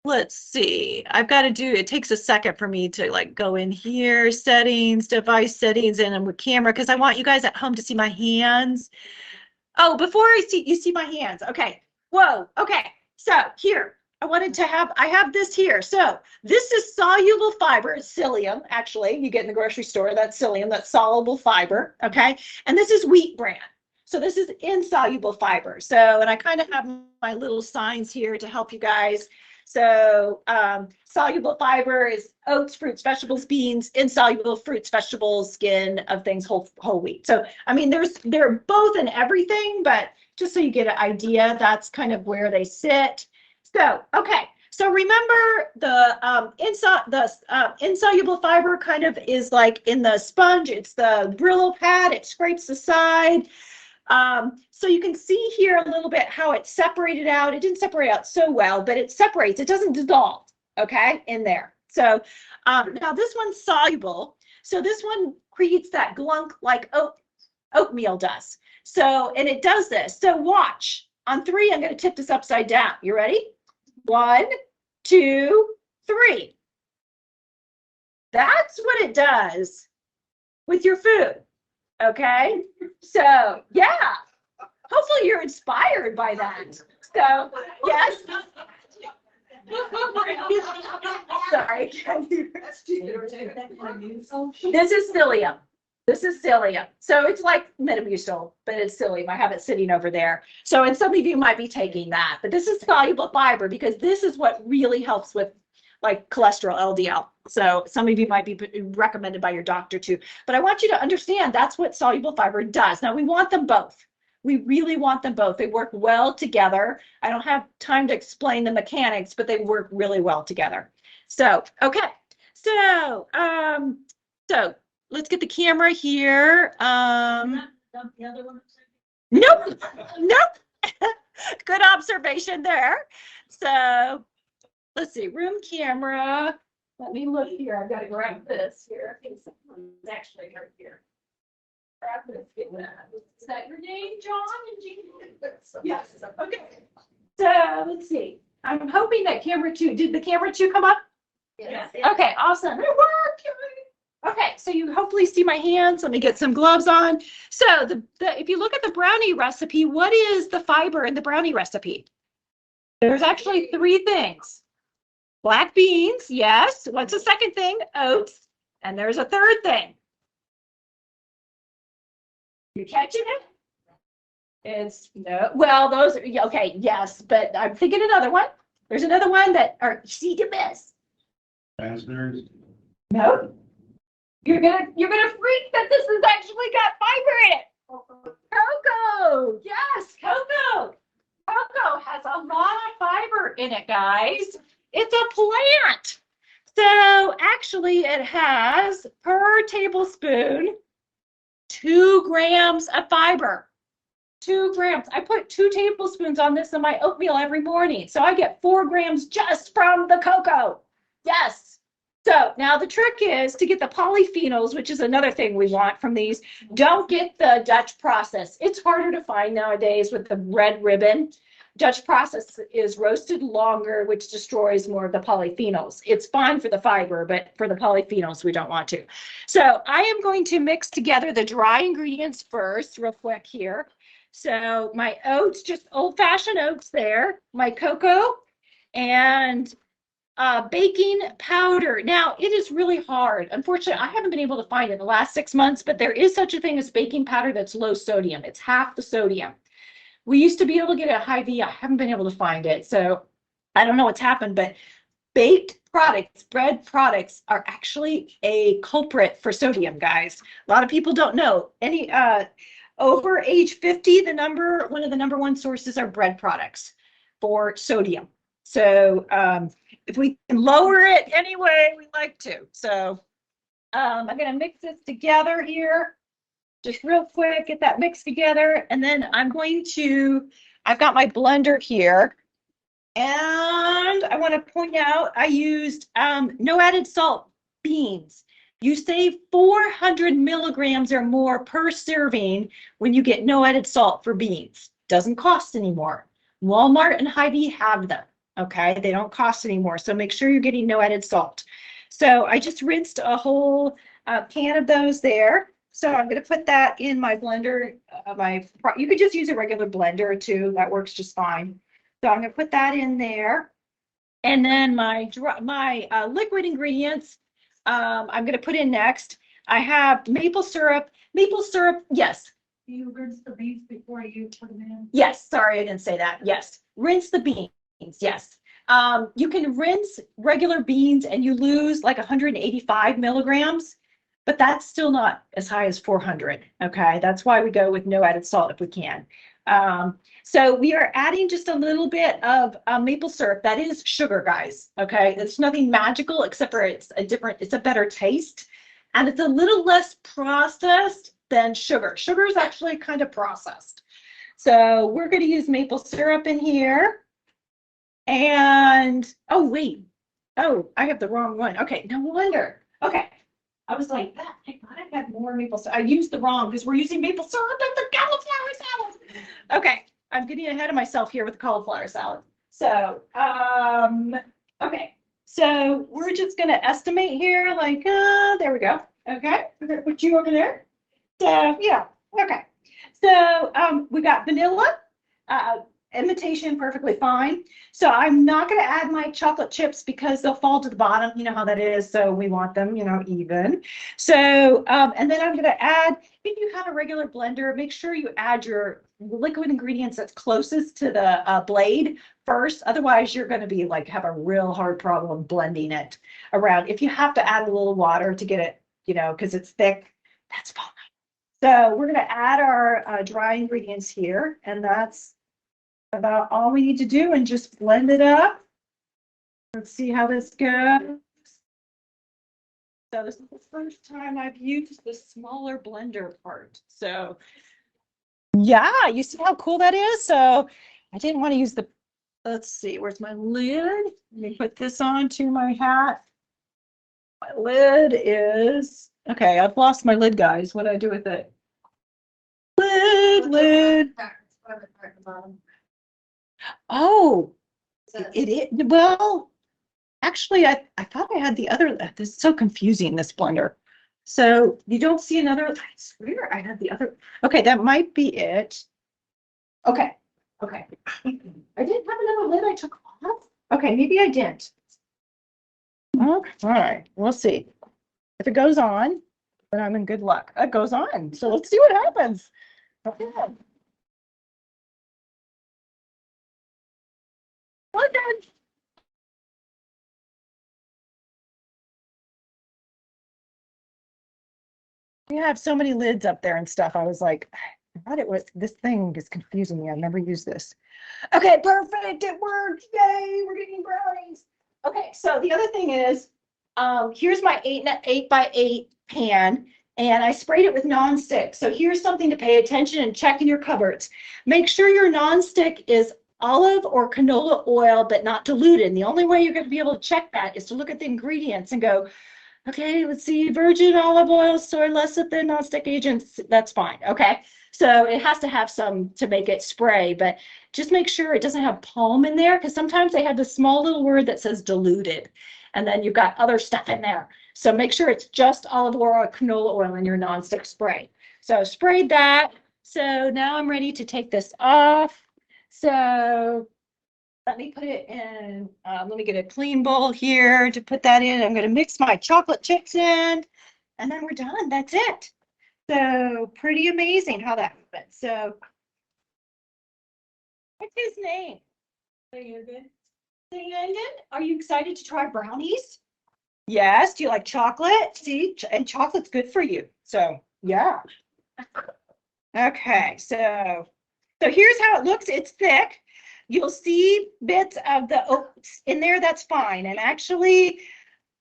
let's see. I've got to do, it takes a second for me to like go in here, settings, device settings, and I'm with camera because I want you guys at home to see my hands. Oh, before you see my hands. Okay. Whoa. Okay. So here. I have this here. So this is soluble fiber. It's psyllium, actually. You get in the grocery store, that's psyllium, that's soluble fiber, okay? And this is wheat bran. So this is insoluble fiber. So, and I kind of have my little signs here to help you guys. So soluble fiber is oats, fruits, vegetables, beans. Insoluble fruits, vegetables, skin of things, whole wheat. So, I mean, they're both in everything, but just so you get an idea, that's kind of where they sit. So, okay, so remember the insoluble fiber kind of is like in the sponge. It's the Brillo pad. It scrapes the side. So you can see here a little bit how it separated out. It didn't separate out so well, but it separates. It doesn't dissolve, okay, in there. So now this one's soluble. So this one creates that glunk like oatmeal does. So, and it does this. So watch. On 3, I'm going to tip this upside down. You ready? 1, 2, 3. That's what it does with your food. Okay. So yeah, hopefully you're inspired by that. So yes. Sorry. This is psyllium. This is psyllium. So it's like Metamucil, but it's psyllium. I have it sitting over there. So, and some of you might be taking that, but this is soluble fiber because this is what really helps with like cholesterol, LDL. So some of you might be recommended by your doctor too. But I want you to understand that's what soluble fiber does. Now we want them both. We really want them both. They work well together. I don't have time to explain the mechanics, but they work really well together. So, okay. So, let's get the camera here. Nope. Good observation there. So let's see, room camera. Let me look here. I've got to grab this here. I think someone's actually right here. Grab this. Is that your name, John and Jean? Yes. Okay. So let's see. I'm hoping that camera 2, did the camera 2 come up? Yes. Okay, awesome. It worked. Okay, so you hopefully see my hands. Let me get some gloves on. So if you look at the brownie recipe, what is the fiber in the brownie recipe? There's actually 3 things. Black beans, yes. What's the second thing? Oats. And there's a third thing. You catching it? It's no. Well, those are okay. Yes, but I'm thinking another one. There's another one that are easy to miss. Raspberries. No. You're gonna freak that this has actually got fiber in it. Cocoa. Yes, cocoa. Cocoa has a lot of fiber in it, guys. It's a plant. So actually it has per tablespoon 2 grams of fiber. 2 grams. I put 2 tablespoons on this in my oatmeal every morning. So I get 4 grams just from the cocoa. Yes. So now the trick is to get the polyphenols, which is another thing we want from these. Don't get the Dutch process. It's harder to find nowadays with the red ribbon. Dutch process is roasted longer, which destroys more of the polyphenols. It's fine for the fiber, but for the polyphenols, we don't want to. So I am going to mix together the dry ingredients first, real quick here. So my oats, just old-fashioned oats there, my cocoa, and baking powder. Now, it is really hard. Unfortunately, I haven't been able to find it in the last 6 months, but there is such a thing as baking powder that's low sodium. It's half the sodium. We used to be able to get it at Hy-Vee. I haven't been able to find it. So I don't know what's happened, but baked products, bread products are actually a culprit for sodium, guys. A lot of people don't know. Any over age 50, one of the number 1 sources are bread products for sodium. So if we can lower it anyway, we like to. So I'm going to mix this together here. Just real quick, get that mixed together. And then I've got my blender here. And I want to point out, I used no added salt beans. You save 400 milligrams or more per serving when you get no added salt for beans. Doesn't cost anymore. Walmart and Hy-Vee have them. Okay, they don't cost anymore. So make sure you're getting no added salt. So I just rinsed a whole can of those there. So I'm going to put that in my blender. You could just use a regular blender too. That works just fine. So I'm going to put that in there. And then my liquid ingredients, I'm going to put in next. I have maple syrup. Maple syrup, yes. Do you rinse the beans before you put them in? Yes, sorry, I didn't say that. Yes, rinse the beans. Yes. You can rinse regular beans and you lose like 185 milligrams. But that's still not as high as 400, okay? That's why we go with no added salt if we can. So we are adding just a little bit of maple syrup. That is sugar, guys, okay? It's nothing magical except for it's a better taste. And it's a little less processed than sugar. Sugar is actually kind of processed. So we're going to use maple syrup in here. And, oh, wait. Oh, I have the wrong one. Okay, no wonder. Okay. I was like, I thought I had more maple syrup. I used the wrong because we're using maple syrup in the cauliflower salad. Okay, I'm getting ahead of myself here with the cauliflower salad. So, okay. So we're just going to estimate here, like, there we go. Okay, we're going to put you over there. So, yeah, okay. So we got vanilla. Imitation, perfectly fine. So I'm not going to add my chocolate chips because they'll fall to the bottom. You know how that is. So we want them, even. So, and then I'm going to add, if you have a regular blender, make sure you add your liquid ingredients that's closest to the blade first. Otherwise, you're going to be have a real hard problem blending it around. If you have to add a little water to get it, because it's thick, that's fine. So we're going to add our dry ingredients here, and that's about all we need to do, and just blend it up. Let's see how this goes. So this is the first time I've used the smaller blender part. So yeah, you see how cool that is? So I didn't want to use let's see, where's my lid? Let me put this onto my hat. My lid is, okay, I've lost my lid, guys. What do I do with it? Lid. Oh, it is. Well, actually, I thought I had the other. This is so confusing, this blender. So you don't see another, I swear I had the other, okay, that might be it. Okay, okay. I didn't have another lid I took off. Okay, maybe I didn't. Oh, all right, we'll see. If it goes on, then I'm in good luck. It goes on, so let's see what happens. Okay. Well done. You have so many lids up there and stuff. I was like, I thought it was, this thing is confusing me. I've never used this. Okay, perfect. It worked. Yay, we're getting brownies. Okay, so the other thing is, here's my 8x8 pan, and I sprayed it with nonstick. So here's something to pay attention and check in your cupboards. Make sure your nonstick is olive or canola oil, but not diluted. And the only way you're going to be able to check that is to look at the ingredients and go, okay, let's see, virgin olive oil, soy lecithin, nonstick agents, that's fine, okay? So it has to have some to make it spray, but just make sure it doesn't have palm in there, because sometimes they have this small little word that says diluted, and then you've got other stuff in there. So make sure it's just olive oil or canola oil in your nonstick spray. So I've sprayed that. So now I'm ready to take this off. So let me put it in, let me get a clean bowl here to put that in. I'm going to mix my chocolate chips in, and then we're done. That's it. So pretty amazing how that happened. So what's his name? Sayangin. Are you excited to try brownies? Yes. Do you like chocolate? See, and chocolate's good for you. So yeah. Okay. So here's how it looks. It's thick. You'll see bits of the oats in there, that's fine. And actually,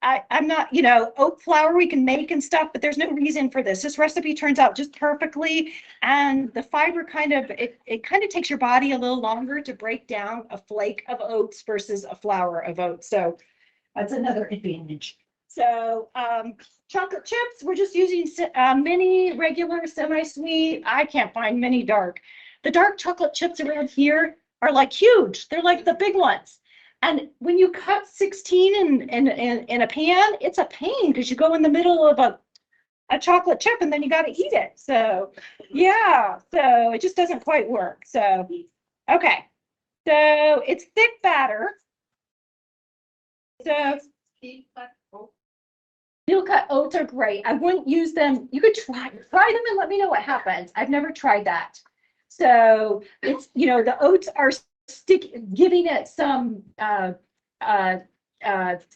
I'm not, oat flour we can make and stuff, but there's no reason for this. This recipe turns out just perfectly. And the fiber it kind of takes your body a little longer to break down a flake of oats versus a flour of oats. So that's another advantage. So chocolate chips, we're just using mini, regular, semi-sweet. I can't find mini dark. The dark chocolate chips around here are like huge. They're like the big ones. And when you cut 16 in a pan, it's a pain because you go in the middle of a chocolate chip and then you got to eat it. So yeah, so it just doesn't quite work. So, okay. So it's thick batter. So steel cut oats are great. I wouldn't use them. You could try them and let me know what happens. I've never tried that. So it's, the oats are giving it some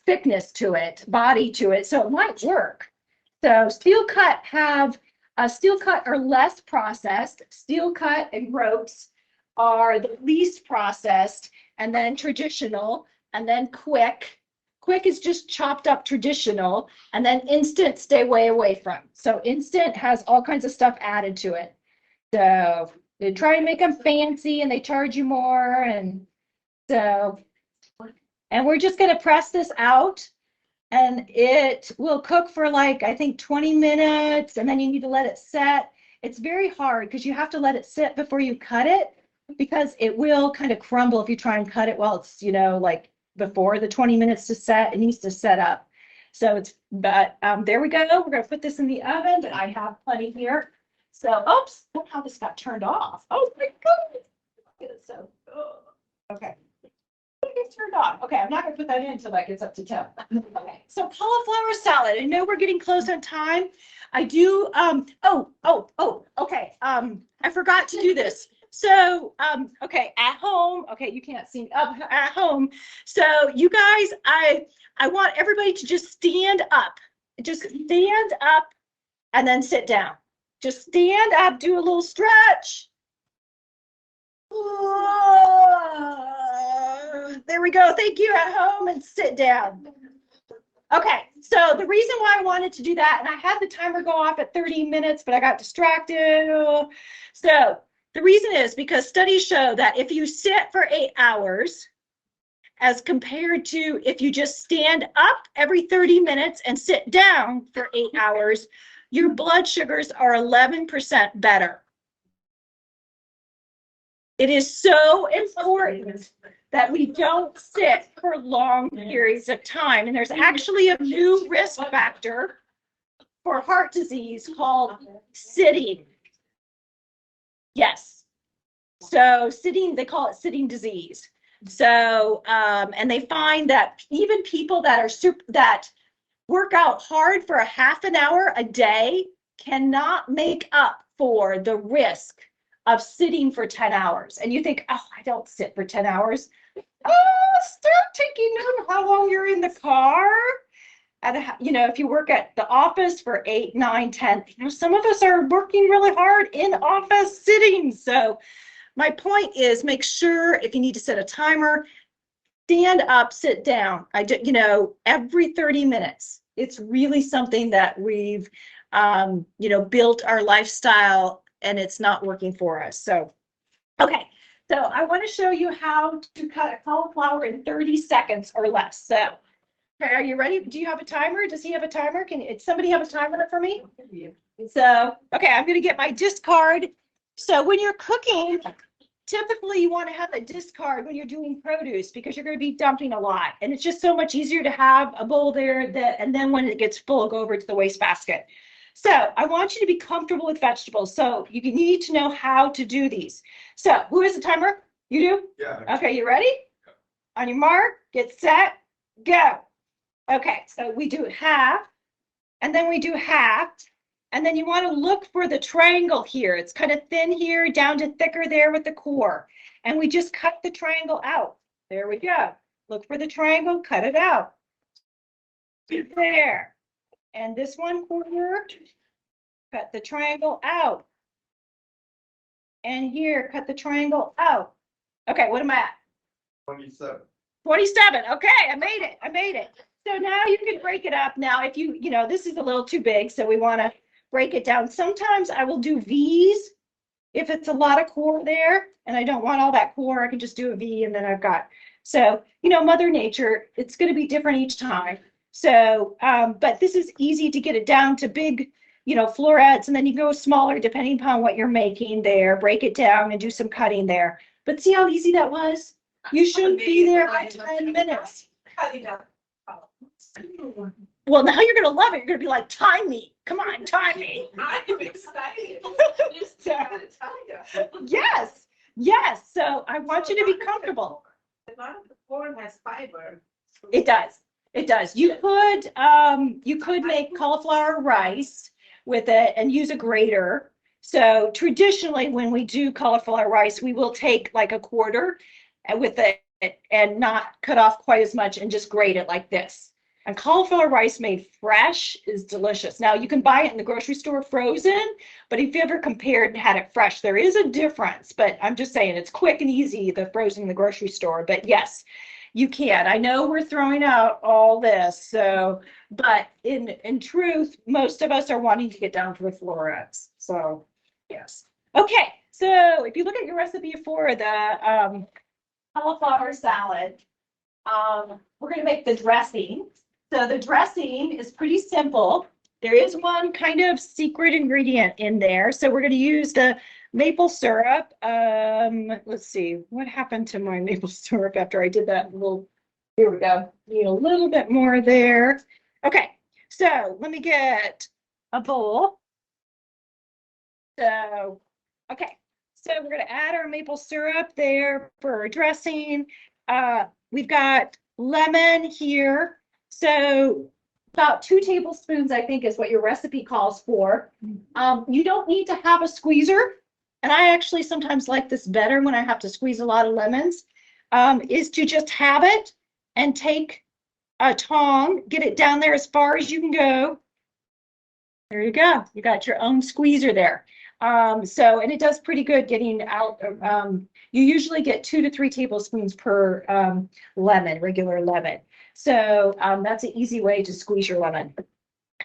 thickness to it, body to it. So it might work. So steel cut are less processed. Steel cut and groats are the least processed, and then traditional, and then quick. Quick is just chopped up traditional, and then instant stay way away from. So instant has all kinds of stuff added to it. So they try and make them fancy and they charge you more. And we're just going to press this out, and it will cook for I think 20 minutes, and then you need to let it set. It's very hard because you have to let it sit before you cut it, because it will kind of crumble if you try and cut it while it's, before the 20 minutes to set. It needs to set up. So there we go. We're going to put this in the oven, but I have plenty here. So, oops, look how this got turned off. Oh my goodness. So, okay. It's turned off. Okay, I'm not going to put that in until that gets up to temp. Okay, so cauliflower salad. I know we're getting close on time. I do, okay. I forgot to do this. So, okay, at home, okay, you can't see at home. So you guys, I want everybody to just stand up. Just stand up and then sit down. Just stand up, do a little stretch. There we go. Thank you, at home, and sit down. Okay, so the reason why I wanted to do that, and I had the timer go off at 30 minutes, but I got distracted. So the reason is because studies show that if you sit for 8 hours, as compared to if you just stand up every 30 minutes and sit down for 8 hours, your blood sugars are 11% better. It is so important that we don't sit for long periods of time. And there's actually a new risk factor for heart disease called sitting. Yes. So sitting, they call it sitting disease. So, and they find that even people that are that work out hard for a half an hour a day cannot make up for the risk of sitting for 10 hours. And you think, oh, I don't sit for 10 hours. Oh, start taking note how long you're in the car. And, you know, if you work at the office for 8, 9, 10, you know, some of us are working really hard in office sitting. So my point is make sure if you need to set a timer, stand up, sit down. You know, every 30 minutes. It's really something that we've, you know, built our lifestyle and it's not working for us. So, okay. So I want to show you how to cut a cauliflower in 30 seconds or less. So, okay, are you ready? Do you have a timer? Does he have a timer? Can somebody have a timer for me? So, okay, I'm going to get my discard. So when you're cooking, typically you want to have a discard when you're doing produce because you're going to be dumping a lot. And it's just so much easier to have a bowl there and then when it gets full, go over to the wastebasket. So I want you to be comfortable with vegetables. So you need to know how to do these. So who has the timer? You do? Yeah. Okay, you ready? On your mark, get set, go. Okay, so we do half, and then we do half, and then you want to look for the triangle here. It's kind of thin here, down to thicker there with the core. And we just cut the triangle out. There we go. Look for the triangle, cut it out. There. And this one corner, cut the triangle out. And here, cut the triangle out. Okay, what am I at? 27. 27. Okay, I made it. I made it. So now you can break it up. Now, if you know, this is a little too big, so we want to break it down. Sometimes I will do V's if it's a lot of core there and I don't want all that core. I can just do a V and then I've got, so, you know, Mother Nature, it's going to be different each time. So, but this is easy to get it down to big, you know, florets, and then you go smaller depending upon what you're making there, break it down and do some cutting there. But see how easy that was? You shouldn't be there for 10 minutes. Well, now you're going to love it. You're going to be like, time me. Come on, time me. I'm excited. Yes, yes. So I want you to be comfortable. A lot of the corn has fiber. It does. It does. You could make cauliflower rice with it and use a grater. So traditionally, when we do cauliflower rice, we will take like a quarter with it and not cut off quite as much and just grate it like this. And cauliflower rice made fresh is delicious. Now you can buy it in the grocery store frozen, but if you ever compared and had it fresh, there is a difference. But I'm just saying it's quick and easy, the frozen in the grocery store. But yes, you can. I know we're throwing out all this, so, but in truth, most of us are wanting to get down to the florets. So yes. Okay, so if you look at your recipe for the cauliflower salad, we're going to make the dressing. So the dressing is pretty simple. There is one kind of secret ingredient in there. So we're going to use the maple syrup. Let's see, what happened to my maple syrup after I did that little, here we go. Need a little bit more there. Okay, so let me get a bowl. So, okay, so we're going to add our maple syrup there for our dressing. We've got lemon here. So about 2 tablespoons, I think, is what your recipe calls for. You don't need to have a squeezer. And I actually sometimes like this better when I have to squeeze a lot of lemons, is to just have it and take a tong, get it down there as far as you can go. There you go. You got your own squeezer there. So, and it does pretty good getting out. You usually get 2 to 3 tablespoons per lemon, regular lemon. So that's an easy way to squeeze your lemon.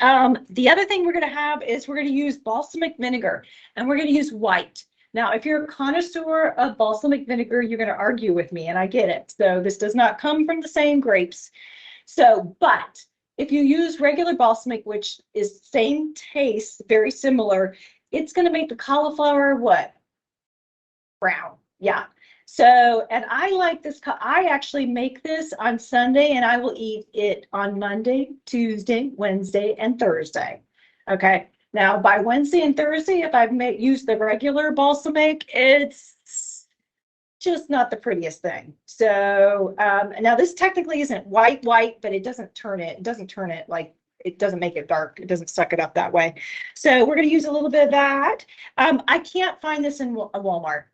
The other thing we're going to have is we're going to use balsamic vinegar, and we're going to use white. Now, if you're a connoisseur of balsamic vinegar, you're going to argue with me, and I get it. So this does not come from the same grapes. So, but if you use regular balsamic, which is same taste, very similar, it's going to make the cauliflower what? Brown. Yeah. So, and I like this. I actually make this on Sunday, and I will eat it on Monday, Tuesday, Wednesday, and Thursday. Okay, now by Wednesday and Thursday, if I've used the regular balsamic, it's just not the prettiest thing. So now this technically isn't white, but it doesn't turn it. It doesn't turn it like, it doesn't make it dark. It doesn't suck it up that way. So we're going to use a little bit of that. I can't find this in Walmart.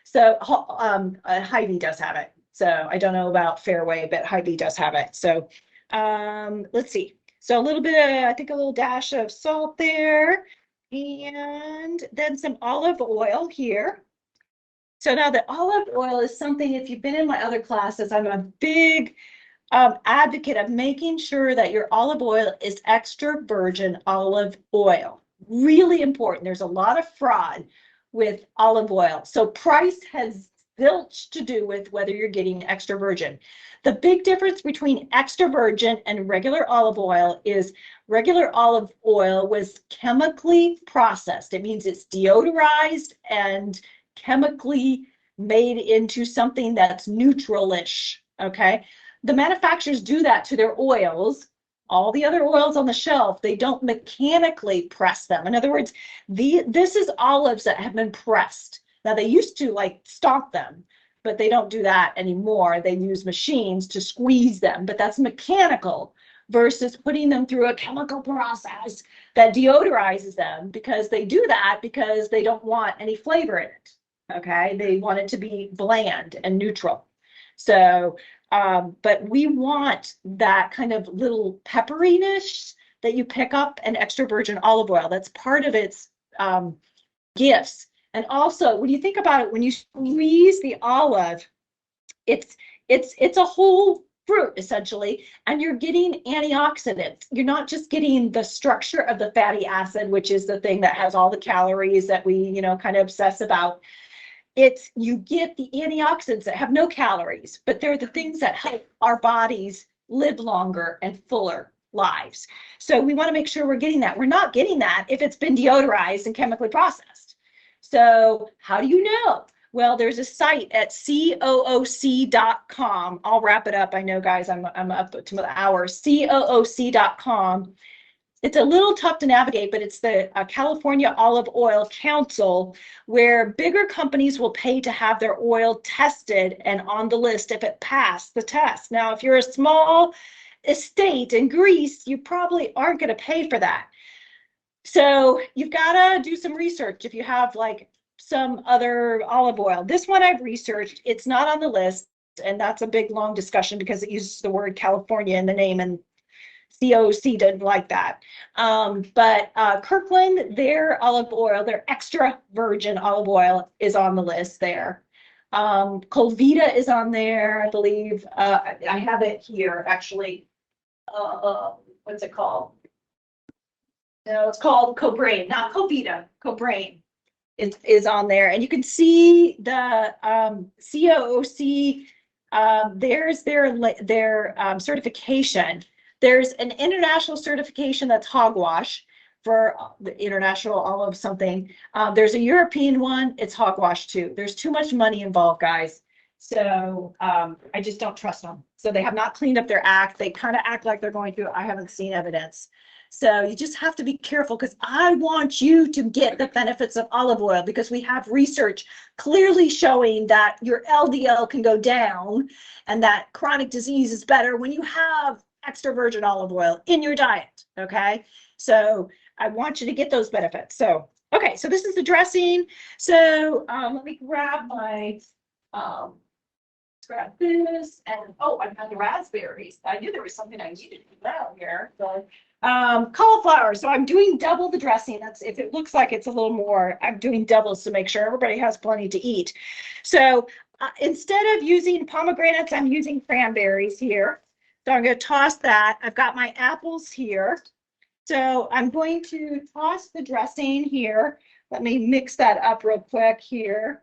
So Hy-Vee does have it. So I don't know about Fairway, but Hy-Vee does have it. So let's see. So a little bit of, I think a little dash of salt there, and then some olive oil here. So now the olive oil is something, if you've been in my other classes, I'm a big advocate of making sure that your olive oil is extra virgin olive oil. Really important. There's a lot of fraud with olive oil. So price has zilch to do with whether you're getting extra virgin. The big difference between extra virgin and regular olive oil is regular olive oil was chemically processed. It means it's deodorized and chemically made into something that's neutral-ish, okay? The manufacturers do that to their oils. All the other oils on the shelf, they don't mechanically press them. In other words, this is olives that have been pressed. Now they used to like stomp them, but they don't do that anymore. They use machines to squeeze them, but that's mechanical versus putting them through a chemical process that deodorizes them, because they do that because they don't want any flavor in it. Okay, they want it to be bland and neutral. So, but we want that kind of little pepperiness that you pick up in extra virgin olive oil. That's part of its gifts. And also, when you think about it, when you squeeze the olive, it's a whole fruit essentially, and you're getting antioxidants. You're not just getting the structure of the fatty acid, which is the thing that has all the calories that we, kind of obsess about. You get the antioxidants that have no calories, but they're the things that help our bodies live longer and fuller lives. So we want to make sure we're getting that. We're not getting that if it's been deodorized and chemically processed. So how do you know? Well, there's a site at COOC.com. I'll wrap it up. I know, guys, I'm up to the hour. COOC.com. It's a little tough to navigate, but it's the California Olive Oil Council, where bigger companies will pay to have their oil tested and on the list if it passed the test. Now, if you're a small estate in Greece, you probably aren't going to pay for that. So you've got to do some research if you have like some other olive oil. This one I've researched. It's not on the list, and that's a big, long discussion because it uses the word California in the name, and COC didn't like that. But Kirkland, their olive oil, their extra virgin olive oil is on the list there. Colvita is on there, I believe. I have it here, actually. What's it called? No, it's called Cobrain, not Colvita. Cobrain is on there. And you can see the COOC, there's their certification. There's an international certification that's hogwash for the international olive something. There's a European one, it's hogwash too. There's too much money involved, guys. So I just don't trust them. So they have not cleaned up their act. They kind of act like they're going to. I haven't seen evidence. So you just have to be careful, because I want you to get the benefits of olive oil, because we have research clearly showing that your LDL can go down and that chronic disease is better when you have extra virgin olive oil in your diet. Okay, so I want you to get those benefits. So okay, so this is the dressing. So let me grab my grab this, and I found the raspberries. I knew there was something I needed to put out here. So cauliflower. So I'm doing double the dressing. That's, if it looks like it's a little more, I'm doing doubles to make sure everybody has plenty to eat. So instead of using pomegranates, I'm using cranberries here. So I'm going to toss that. I've got my apples here. So I'm going to toss the dressing here. Let me mix that up real quick here.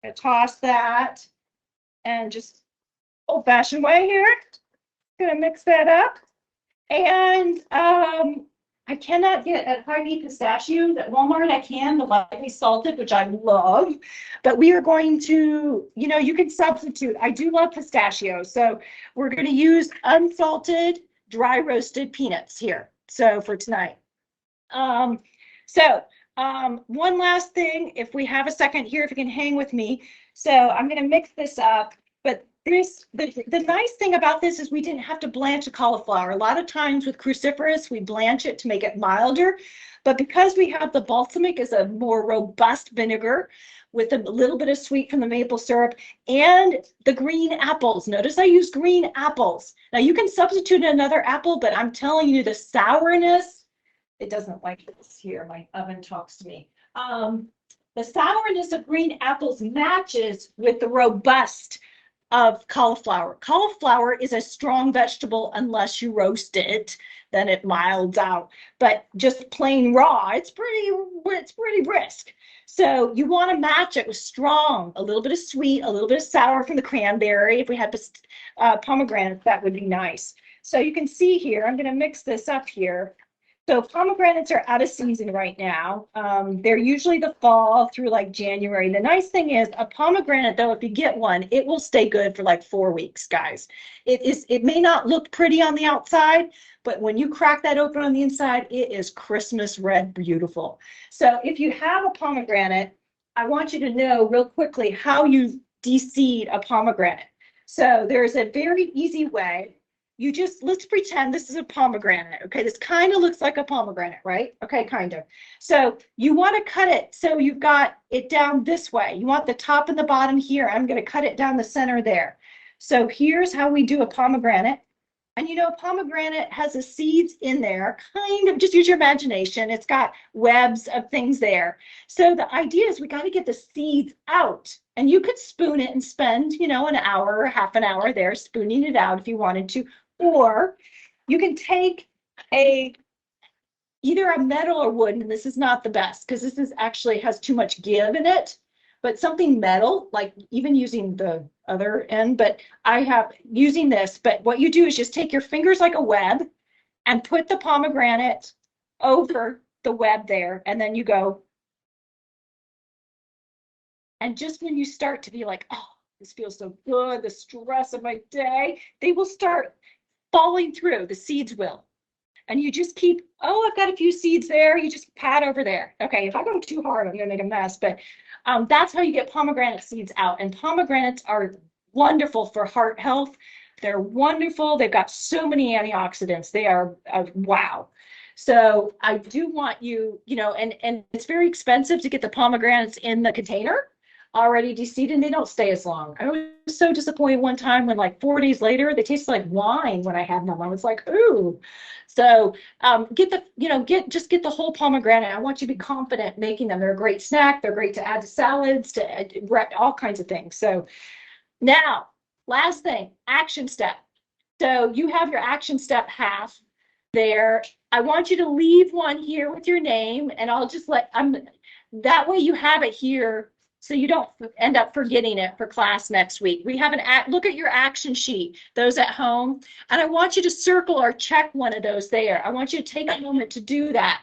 I toss that, and just old-fashioned way here. Gonna mix that up. And I cannot get at Hy-Vee pistachios at Walmart. I can, the lightly salted, which I love, but we are going to, you can substitute. I do love pistachios, so we're going to use unsalted dry roasted peanuts here. So for tonight. One last thing, if we have a second here, if you can hang with me. So I'm going to mix this up, but the nice thing about this is we didn't have to blanch a cauliflower. A lot of times with cruciferous, we blanch it to make it milder, but because we have the balsamic as a more robust vinegar with a little bit of sweet from the maple syrup and the green apples. Notice I use green apples. Now you can substitute another apple, but I'm telling you the sourness, it doesn't like this here. My oven talks to me. The sourness of green apples matches with the robust of cauliflower. Cauliflower is a strong vegetable unless you roast it, then it milds out. But just plain raw, it's pretty brisk. So you want to match it with strong, a little bit of sweet, a little bit of sour from the cranberry. If we had pomegranate, that would be nice. So you can see here, I'm going to mix this up here. So pomegranates are out of season right now. They're usually the fall through like January. The nice thing is a pomegranate, though, if you get one, it will stay good for like 4 weeks, guys. It may not look pretty on the outside, but when you crack that open on the inside, it is Christmas red beautiful. So if you have a pomegranate, I want you to know real quickly how you de-seed a pomegranate. So there's a very easy way. You just, let's pretend this is a pomegranate. Okay, this kind of looks like a pomegranate, right? Okay, kind of. So you want to cut it so you've got it down this way. You want the top and the bottom here. I'm going to cut it down the center there. So here's how we do a pomegranate. And you know, pomegranate has the seeds in there, kind of, just use your imagination. It's got webs of things there. So the idea is we got to get the seeds out. And you could spoon it and spend, you know, an hour or half an hour there spooning it out if you wanted to. Or you can take either a metal or wood, and this is not the best because this is actually has too much give in it, but something metal, like even using the other end, but I have using this. But what you do is just take your fingers like a web and put the pomegranate over the web there, and then you go. And just when you start to be like, oh, this feels so good, the stress of my day, they will start falling through, the seeds will. And you just keep, oh, I've got a few seeds there. You just pat over there. Okay, if I go too hard, I'm going to make a mess. But that's how you get pomegranate seeds out. And pomegranates are wonderful for heart health. They're wonderful. They've got so many antioxidants. They are, wow. So I do want you, you know, and it's very expensive to get the pomegranates in the container already de-seeded, and they don't stay as long. I was so disappointed one time when like 4 days later, they tasted like wine when I had them. I was like, ooh. So get the, you know, get the whole pomegranate. I want you to be confident making them. They're a great snack. They're great to add to salads, to all kinds of things. So now, last thing, action step. So you have your action step half there. I want you to leave one here with your name, and I'll just that way you have it here so you don't end up forgetting it for class next week. We have look at your action sheet, those at home, and I want you to circle or check one of those there. I want you to take a moment to do that.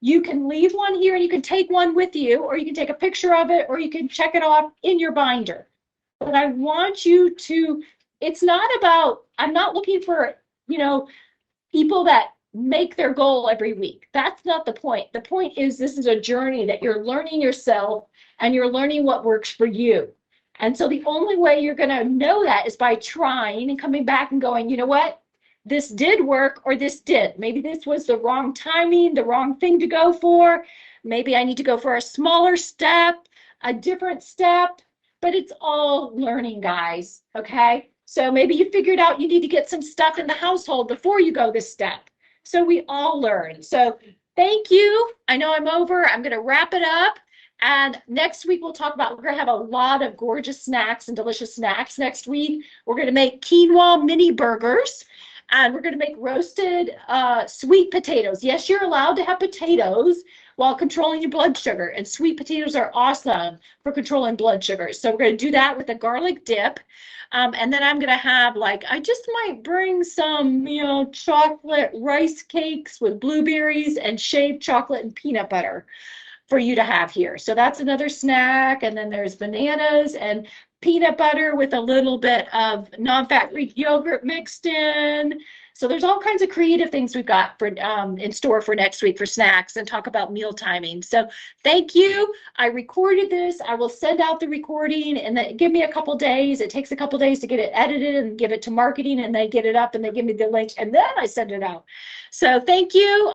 You can leave one here and you can take one with you, or you can take a picture of it, or you can check it off in your binder. But I want you to, it's not about, I'm not looking for, you know, people that make their goal every week. That's not the point. The point is this is a journey that you're learning yourself and you're learning what works for you. And so the only way you're going to know that is by trying and coming back and going, you know what, this did work or this did. Maybe this was the wrong timing, the wrong thing to go for. Maybe I need to go for a smaller step, a different step, but it's all learning, guys. Okay. So maybe you figured out you need to get some stuff in the household before you go this step. So we all learn. So thank you. I know I'm over. I'm going to wrap it up. And next week, we're going to have a lot of gorgeous snacks and delicious snacks next week. We're going to make quinoa mini burgers, and we're going to make roasted sweet potatoes. Yes, you're allowed to have potatoes while controlling your blood sugar, and sweet potatoes are awesome for controlling blood sugar. So we're going to do that with a garlic dip. And then I'm going to have, I just might bring some, you know, chocolate rice cakes with blueberries and shaved chocolate and peanut butter for you to have here. So that's another snack. And then there's bananas and peanut butter with a little bit of non-fat Greek yogurt mixed in. So there's all kinds of creative things we've got for in store for next week for snacks and talk about meal timing. So thank you. I recorded this. I will send out the recording and then give me a couple days. It takes a couple days to get it edited and give it to marketing, and they get it up and they give me the link and then I send it out. So thank you.